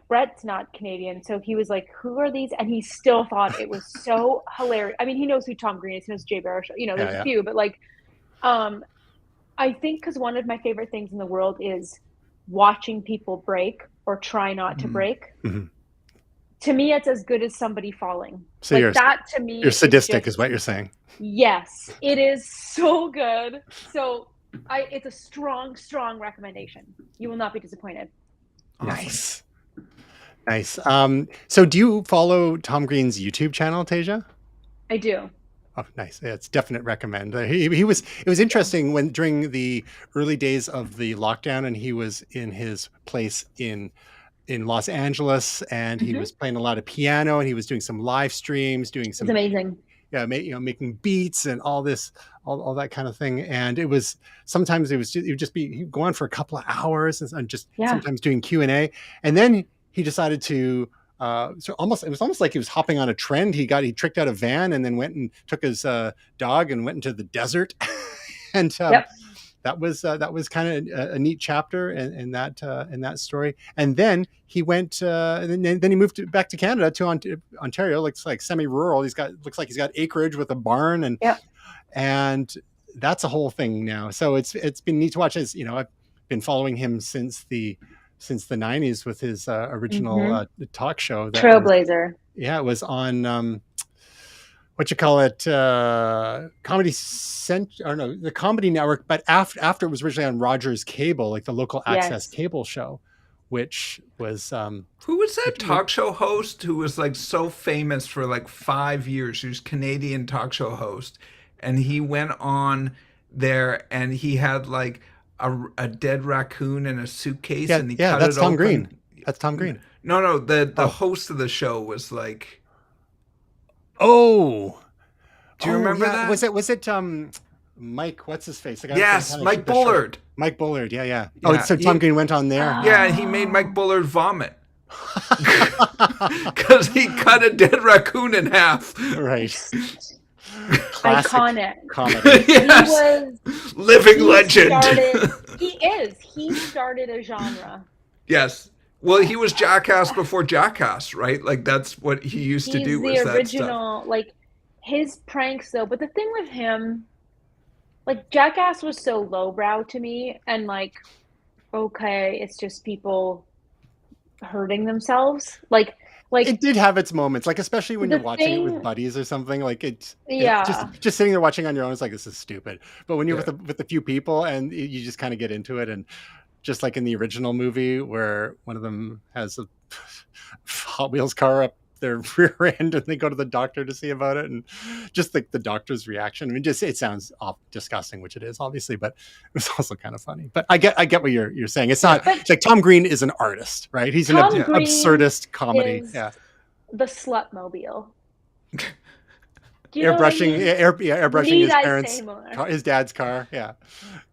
S3: Brett's not Canadian. So he was like, who are these? And he still thought it was so hilarious. I mean, he knows who Tom Green is, he knows Jay Baruchel, there's a few, but like, I think because one of my favorite things in the world is watching people break or try not to break. To me, it's as good as somebody falling.
S1: So
S3: like that to me,
S1: you're sadistic is what you're saying.
S3: Yes, it is so good. So it's a strong recommendation. You will not be disappointed.
S1: Nice. So do you follow Tom Green's YouTube channel, Tasia?
S3: I do.
S1: Oh, nice. Yeah, it's definite recommend. It was interesting when during the early days of the lockdown and he was in his place in Los Angeles and he was playing a lot of piano and he was doing some live streams, doing some
S3: It's amazing.
S1: Yeah, making beats and all this, all that kind of thing. And it was sometimes it would just be he'd go on for a couple of hours and just sometimes doing Q&A. And then he decided to it was almost like he was hopping on a trend. He tricked out a van and then went and took his dog and went into the desert. And that was kind of a neat chapter in that story. And then he went then he moved back to Canada to Ontario. Looks like semi-rural. Looks like he's got acreage with a barn and that's a whole thing now. So it's been neat to watch. As I've been following him since the 90s with his original talk show.
S3: Trailblazer.
S1: It was on what you call it, Comedy Central, or no, the Comedy Network. But after it was originally on Rogers Cable, like the local access cable show, which was
S2: Who was that talk show host who was like so famous for like 5 years? He was a Canadian talk show host, and he went on there and he had like a dead raccoon in a suitcase,
S1: yeah,
S2: and he
S1: yeah,
S2: cut
S1: that's
S2: it
S1: Tom Green.
S2: open.
S1: That's Tom Green.
S2: No, the host of the show was like,
S1: Oh,
S2: do you remember that?
S1: Was it Mike? What's his face? The guy
S2: Yes, Mike Bullard.
S1: Mike Bullard. Yeah, yeah.
S2: Yeah,
S1: Oh, so Tom Green went on there.
S2: Yeah, he made Mike Bullard vomit because he cut a dead raccoon in half.
S1: Right.
S3: Iconic.
S1: Comedy.
S2: Yes.
S3: He was
S2: Living legend.
S3: He started a genre.
S2: Yes. Well, he was Jackass before Jackass, right? Like that's what he used to do.
S3: He's
S2: Was
S3: the
S2: that
S3: original,
S2: stuff.
S3: like his pranks though. But the thing with him, like Jackass was so lowbrow to me, and like, okay, it's just people hurting themselves. Like
S1: It did have its moments, like especially when
S3: the
S1: you're watching it with
S3: thing,
S1: buddies or something. Like it's
S3: yeah.
S1: just sitting there watching on your own. It's like this is stupid. But when you're
S2: Yeah.
S1: with a few people and you just kind of get into it, and just like in the original movie where one of them has a Hot Wheels car up their rear end and they go to the doctor to see about it, and just like the doctor's reaction. I mean, just it sounds disgusting, which it is obviously, but it was also kind of funny. But I get what you're saying. It's not
S3: But
S1: it's like Tom Green is an artist, right? He's an
S3: Tom Green
S1: absurdist comedy.
S3: is
S1: Yeah.
S3: the Slutmobile. Do you know what I
S1: Airbrushing,
S3: mean?
S1: airbrushing
S3: Need
S1: his
S3: I
S1: parents'
S3: say more?
S1: car, his dad's car. Yeah,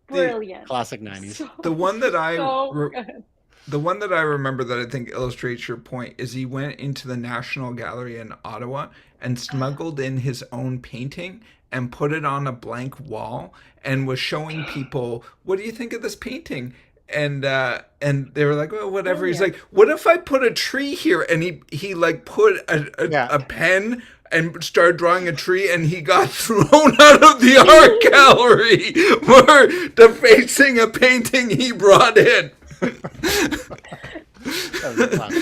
S3: Brilliant.
S1: classic '90s.
S2: The one that
S3: So good.
S2: the one that I remember that I think illustrates your point is he went into the National Gallery in Ottawa and smuggled in his own painting and put it on a blank wall and was showing people, "What do you think of this painting?" And they were like, "Well, whatever." He's like, "What if I put a tree here?" And he like put a pen and started drawing a tree, and he got thrown out of the art gallery for defacing a painting he brought in.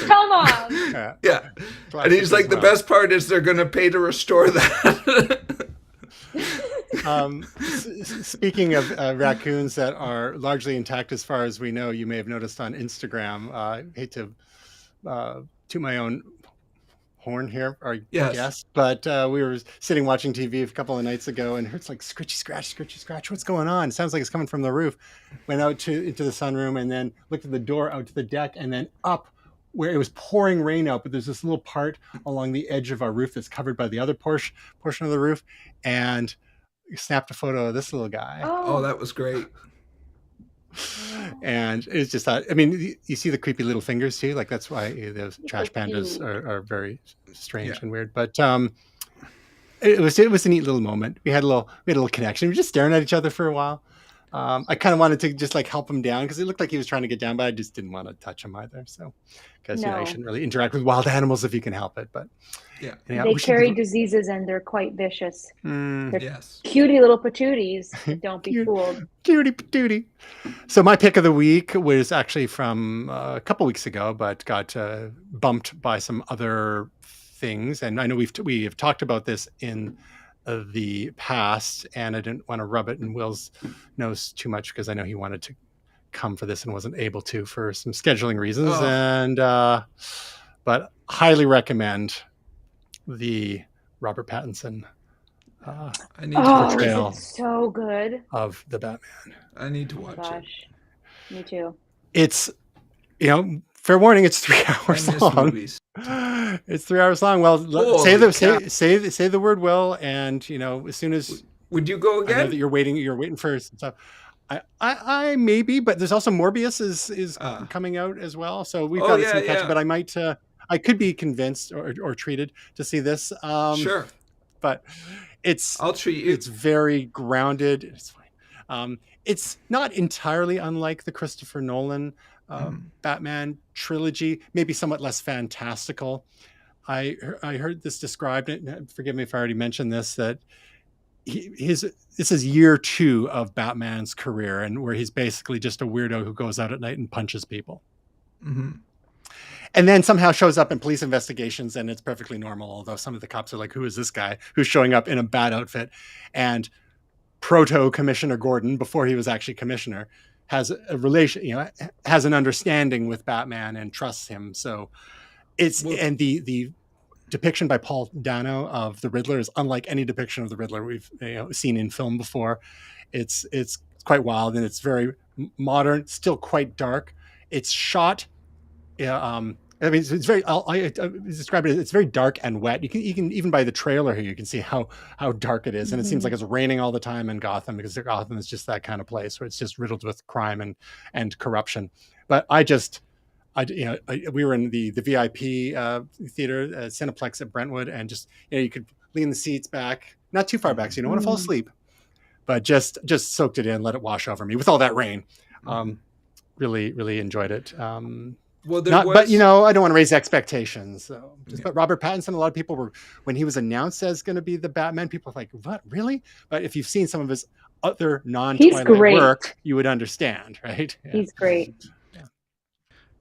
S3: Come on.
S2: Yeah. And he's like, the best part is they're going to pay to restore that.
S1: Speaking of raccoons that are largely intact as far as we know, you may have noticed on Instagram, I hate to toot my own horn here, or yes, but we were sitting watching TV a couple of nights ago and heard like scritchy scratch. What's going on? It sounds like it's coming from the roof. Went out into the sunroom and then looked at the door out to the deck and then up where it was pouring rain out, but there's this little part along the edge of our roof that's covered by the other portion of the roof, and snapped a photo of this little guy.
S2: Oh, that was great.
S1: And it's just that, I mean, you see the creepy little fingers too, like that's why those trash pandas are very strange and weird. But it was a neat little moment. We had a little connection. We were just staring at each other for a while. I kind of wanted to just like help him down because it looked like he was trying to get down, but I just didn't want to touch him either. So, because you shouldn't really interact with wild animals if you can help it. But
S3: they carry diseases and they're quite vicious. They're
S2: Yes,
S3: cutie little patooties. Don't be fooled.
S1: Cutie patootie. So my pick of the week was actually from a couple weeks ago, but got bumped by some other things. And I know we have talked about this in the past, and I didn't want to rub it in Will's nose too much because I know he wanted to come for this and wasn't able to for some scheduling reasons. And but highly recommend the Robert Pattinson portrayal.
S3: It's so good
S1: Of the Batman.
S2: I need to watch it.
S3: Me too.
S1: It's, fair warning, it's 3 hours long.
S2: Movies.
S1: It's 3 hours long. Well, say the word Will, and as soon as
S2: would you go again?
S1: I know that you're waiting for some stuff. I maybe, but there's also Morbius is coming out as well, so we've got some catch. But I might I could be convinced or treated to see this.
S2: Sure,
S1: but
S2: I'll treat you.
S1: It's very grounded. It's fine. It's not entirely unlike the Christopher Nolan Batman trilogy, maybe somewhat less fantastical. I heard this described, and forgive me if I already mentioned this, that this is year 2 of Batman's career, and where he's basically just a weirdo who goes out at night and punches people.
S2: Mm-hmm.
S1: And then somehow shows up in police investigations, and it's perfectly normal, although some of the cops are like, who is this guy who's showing up in a bad outfit? And proto Commissioner Gordon, before he was actually commissioner, has a relation, has an understanding with Batman and trusts him. So and the depiction by Paul Dano of the Riddler is unlike any depiction of the Riddler we've seen in film before. It's quite wild, and it's very modern, still quite dark. It's shot. I mean, it's very. I describe it. It's very dark and wet. You can even by the trailer here, you can see how dark it is, and it seems like it's raining all the time in Gotham because Gotham is just that kind of place where it's just riddled with crime and corruption. But we were in the VIP theater, Cineplex at Brentwood, and just you could lean the seats back, not too far back, so you don't want to fall asleep, but just soaked it in, let it wash over me with all that rain. Really enjoyed it. But I don't want to raise expectations. So but Robert Pattinson, a lot of people were, when he was announced as going to be the Batman, people were like, "What, really?" But if you've seen some of his other non-Twilight work, you would understand, right?
S3: Yeah. He's great.
S2: Yeah.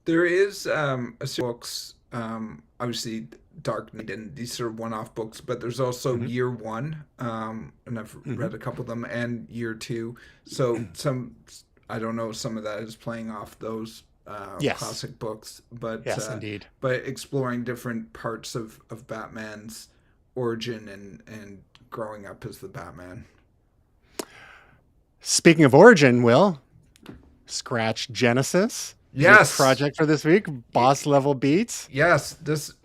S2: There is a books, obviously Dark Knight, and these are one-off books, but there's also Year One, and I've read a couple of them, and Year Two. So I don't know, some of that is playing off those classic books, but
S1: yes, indeed.
S2: But exploring different parts of Batman's origin and growing up as the Batman.
S1: Speaking of origin, Will, Scratch Genesis.
S2: Yes.
S1: Project for this week, boss level beats.
S2: Yes,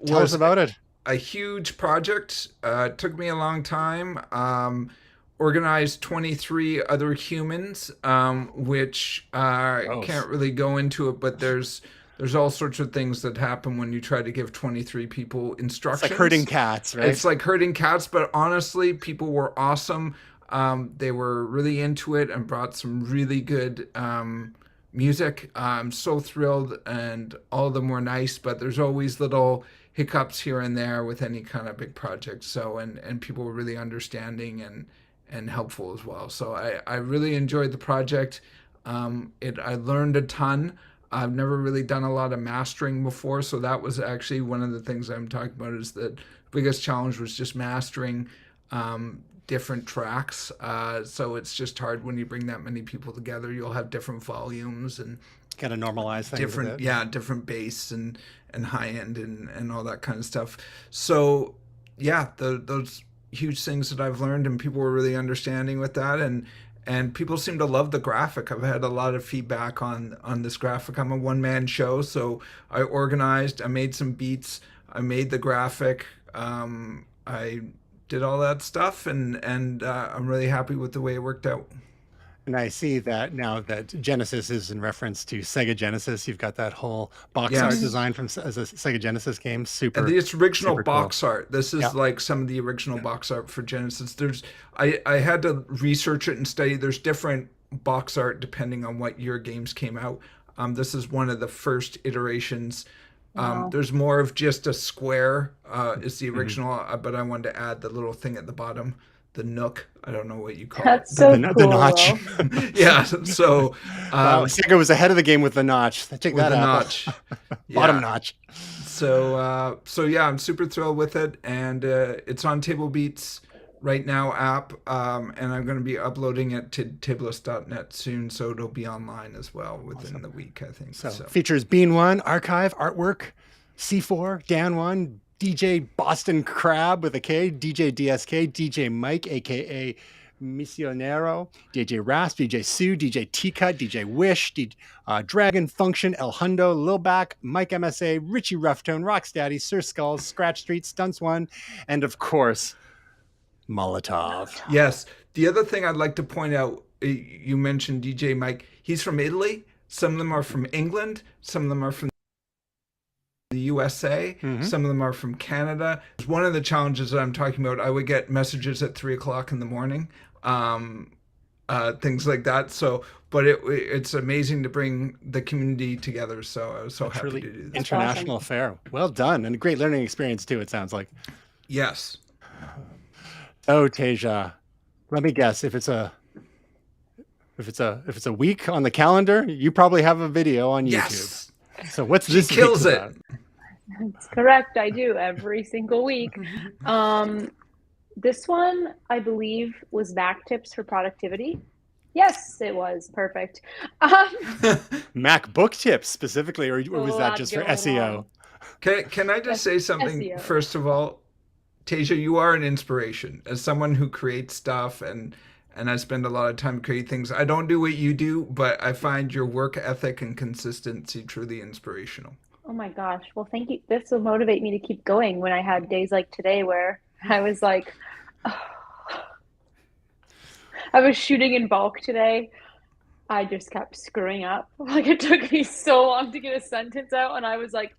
S1: Tell us about it.
S2: A huge project. It took me a long time. Organized 23 other humans, which can't really go into it, but there's all sorts of things that happen when you try to give 23 people instructions.
S1: It's like herding cats, right?
S2: It's like herding cats, but honestly, people were awesome. They were really into it and brought some really good music. I'm so thrilled, and all of them were nice, but there's always little hiccups here and there with any kind of big project. So, and people were really understanding and helpful as well. So I really enjoyed the project. I learned a ton. I've never really done a lot of mastering before, so that was actually one of the things I'm talking about, is that the biggest challenge was just mastering different tracks. So it's just hard when you bring that many people together. You'll have different volumes and
S1: kind of normalize things.
S2: Different bass and high end and all that kind of stuff. So yeah, those huge things that I've learned, and people were really understanding with that, and people seem to love the graphic. I've had a lot of feedback on this graphic. I'm a one-man show, so I organized, I made some beats, I made the graphic, I did all that stuff, and I'm really happy with the way it worked out.
S1: And I see that now that Genesis is in reference to Sega Genesis. You've got that whole box art design as a Sega Genesis game. Super.
S2: And this original box art. This is like some of the original box art for Genesis. I had to research it and study. There's different box art depending on what year games came out. This is one of the first iterations. Wow. There's more of just a square is the original, but I wanted to add the little thing at the bottom. The nook, I don't know what you call
S3: it.
S1: So
S3: cool.
S1: The notch.
S2: Yeah, so
S1: Sega was ahead of the game with the notch. Check that out.
S2: Notch.
S1: Bottom notch.
S2: So yeah, I'm super thrilled with it, and it's on Table Beats right now app, and I'm going to be uploading it to tableist.net soon, so it'll be online as well within the week, I think.
S1: So features Bean One, archive, artwork, C4, Dan One, DJ Boston Crab with a K, DJ DSK, DJ Mike, aka Missionero, DJ Rasp, DJ Sue, DJ T-Cut, DJ Wish, Dragon, Function, El Hundo, Lil Back, Mike MSA, Richie Roughstone, Rocksteady, Sir Skulls, Scratch Street, Stunts One, and of course, Molotov.
S2: Yes. The other thing I'd like to point out, you mentioned DJ Mike. He's from Italy. Some of them are from England. Some of them are from the USA. Some of them are from Canada. One of the challenges that I'm talking about, I would get messages at 3:00 in the morning, things like that. So, but it's amazing to bring the community together. So I was so happy to do this.
S1: International affair. Well done, and a great learning experience too. It sounds like.
S2: Yes.
S1: Oh, Teja, let me guess. If it's a week on the calendar, you probably have a video on YouTube.
S2: Yes.
S1: So what's this?
S2: She kills it.
S3: That's correct. I do every single week. This one, I believe, was back tips for productivity. Yes, it was perfect.
S1: MacBook tips specifically, or was that
S3: Lots
S1: just for
S3: going
S1: SEO?
S3: on.
S2: Can I just say something
S3: SEO.
S2: first of all? Tasia, you are an inspiration as someone who creates stuff and I spend a lot of time creating things. I don't do what you do, but I find your work ethic and consistency truly inspirational.
S3: Oh my gosh. Well, thank you. This will motivate me to keep going when I had days like today where I was like, oh. I was shooting in bulk today. I just kept screwing up. Like it took me so long to get a sentence out, and I was like,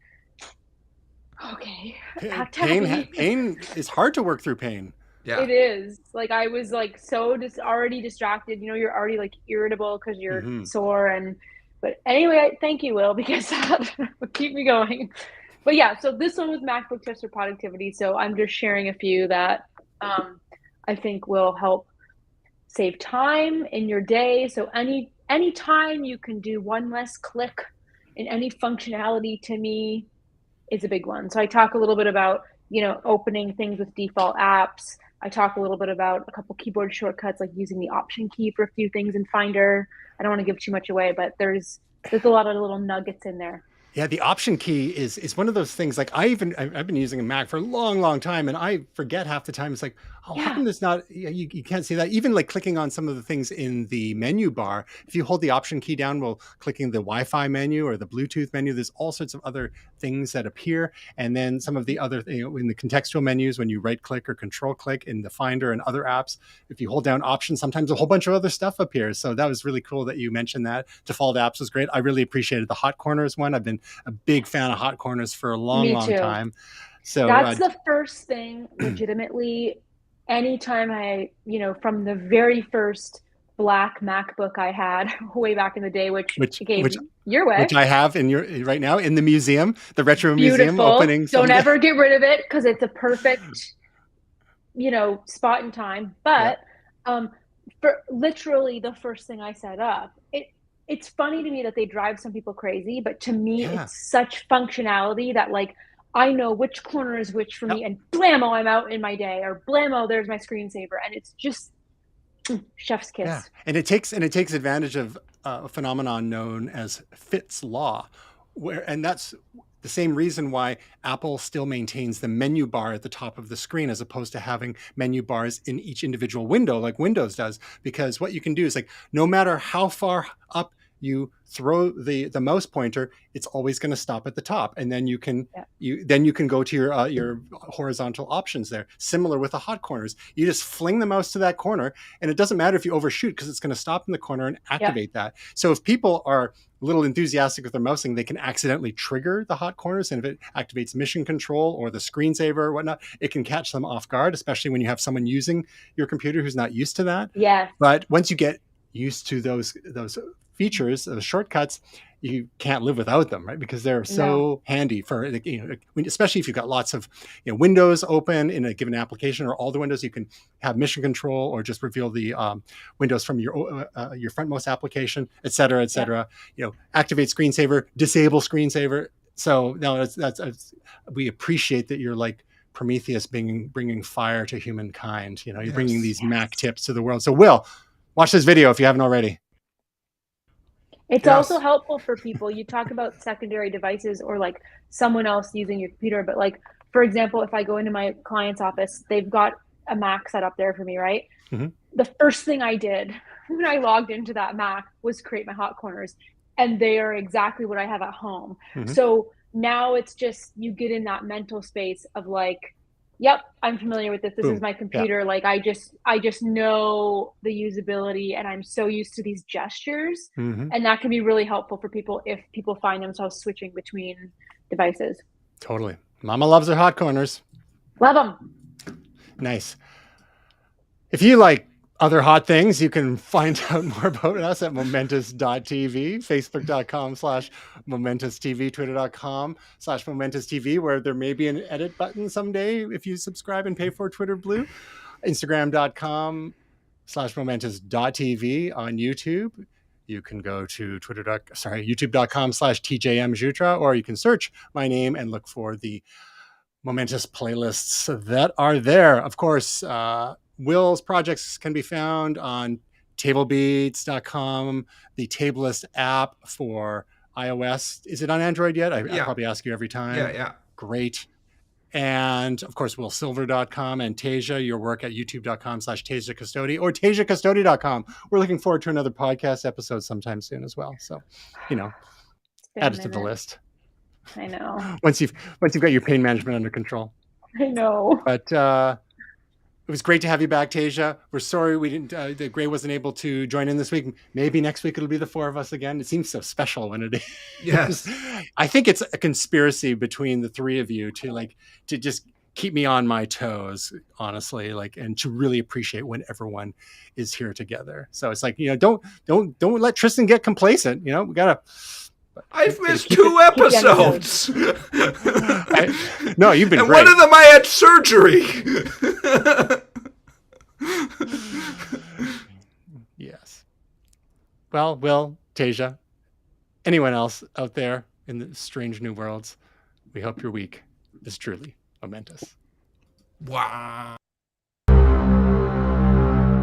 S3: okay,
S1: Pain,
S3: Tabby.
S1: pain is hard to work through pain.
S2: Yeah.
S3: It is. Like I was like so just already distracted. You know, you're already like irritable because you're
S1: Hmm.
S3: sore and but anyway, thank you, Will, because that will keep me going. But yeah, so this one was MacBook tips for productivity. So I'm just sharing a few that um, I think will help save time in your day. So any time you can do one less click in any functionality to me is a big one. So I talk a little bit about, opening things with default apps. I talk a little bit about a couple keyboard shortcuts, like using the option key for a few things in Finder. I don't want to give too much away, but there's a lot of little nuggets in there.
S1: Yeah, the option key is one of those things. Like I've been using a Mac for a long, long time, and I forget half the time. It's like, oh, how
S3: Yeah.
S1: come there's not? You can't see that. Even like clicking on some of the things in the menu bar. If you hold the option key down while clicking the Wi-Fi menu or the Bluetooth menu, there's all sorts of other things that appear. And then some of the other, in the contextual menus, when you right click or control click in the Finder and other apps, if you hold down options, sometimes a whole bunch of other stuff appears. So that was really cool that you mentioned that. Default apps was great. I really appreciated the hot corners one. I've been a big fan of hot corners for a long,
S3: Me
S1: long
S3: too.
S1: time. So
S3: That's the first thing, legitimately, anytime from the very first black MacBook I had way back in the day, which
S1: which which
S3: came your
S1: which
S3: way.
S1: I have in your right now in the museum, the retro museum
S3: Beautiful.
S1: opening
S3: Don't
S1: someday.
S3: ever get rid of it because it's a perfect, spot in time.
S1: Yeah,
S3: But for literally the first thing I set up, it's funny to me that they drive some people crazy, but to me,
S1: yeah,
S3: it's such functionality that like I know which corner is which for
S1: yep,
S3: me, and blammo, I'm out in my day, or blammo, there's my screensaver, and it's just chef's
S1: yeah.
S3: kiss.
S1: And it takes advantage of a phenomenon known as Fitts law, and that's the same reason why Apple still maintains the menu bar at the top of the screen as opposed to having menu bars in each individual window like Windows does. Because what you can do is like no matter how far up you throw the mouse pointer, it's always going to stop at the top, and then
S3: Yeah,
S1: you can go to your horizontal options there. Similar with the hot corners, you just fling the mouse to that corner, and it doesn't matter if you overshoot because it's going to stop in the corner and
S3: yeah,
S1: activate that. So if people are a little enthusiastic with their mousing, they can accidentally trigger the hot corners. And if it activates mission control or the screensaver or whatnot, it can catch them off guard, especially when you have someone using your computer who's not used to that.
S3: yes,
S1: But once you get used to those features, those shortcuts, you can't live without them, right? Because they're
S3: no,
S1: so handy for, especially if you've got lots of windows open in a given application, or all the windows. You can have mission control or just reveal the windows from your frontmost application, et cetera, et
S3: yeah,
S1: cetera. Activate screensaver, disable screensaver. So no, that's we appreciate that you're like Prometheus bringing fire to humankind. You're bringing
S2: Yes.
S1: these Mac
S3: yes.
S1: tips to the world. So Will, watch this video if you haven't already.
S3: It's also
S2: Yes.
S3: helpful for people. You talk about secondary devices or like someone else using your computer, but like, for example, if I go into my client's office, they've got a Mac set up there for me, right?
S1: Mhm.
S3: The first thing I did when I logged into that Mac was create my hot corners, and they are exactly what I have at home.
S1: Mhm.
S3: So now it's just you get in that mental space of like, yep, I'm familiar with this. This is
S1: Boom.
S3: my
S1: Yeah.
S3: computer. Like I just know the usability, and I'm so used to these gestures,
S1: Mhm.
S3: and that can be really helpful for people if people find themselves switching between devices.
S1: Totally. Mama loves her hot corners.
S3: Love them.
S1: Nice. If you like other hot things, you can find out more about us at momentous.tv, facebook.com/momentous.tv, twitter.com/momentous.tv, where there may be an edit button someday if you subscribe and pay for Twitter Blue, instagram.com/momentous.tv, on YouTube. You can go to youtube.com/tjmjutra, or you can search my name and look for the Momentous playlists that are there. Of course, Will's projects can be found on tablebeats.com, the Tablelist app for iOS. Is it on Android yet? I
S2: Yeah.
S1: probably ask you every time.
S2: Yeah.
S1: Great. And of course, willsilver.com and Tasia, your work at youtube.com/Tasia Custodi or TasiaCustodi.com. We're looking forward to another podcast episode sometime soon as well. So, add it to the list.
S3: I know.
S1: Once you've got your pain management under control.
S3: I know.
S1: But it was great to have you back, Tasia. We're sorry we didn't. That Gray wasn't able to join in this week. Maybe next week it'll be the four of us again. It seems so special when it is.
S2: Yes.
S1: I think it's a conspiracy between the three of you to just keep me on my toes, honestly, and to really appreciate when everyone is here together. So it's don't let Tristan get complacent. We gotta.
S2: I've missed 2 episodes.
S1: No, you've been
S2: and
S1: great.
S2: one of them I had surgery.
S1: Yes. Well, Will, Tasia, anyone else out there in the strange new worlds, we hope your week is truly momentous.
S2: Wow.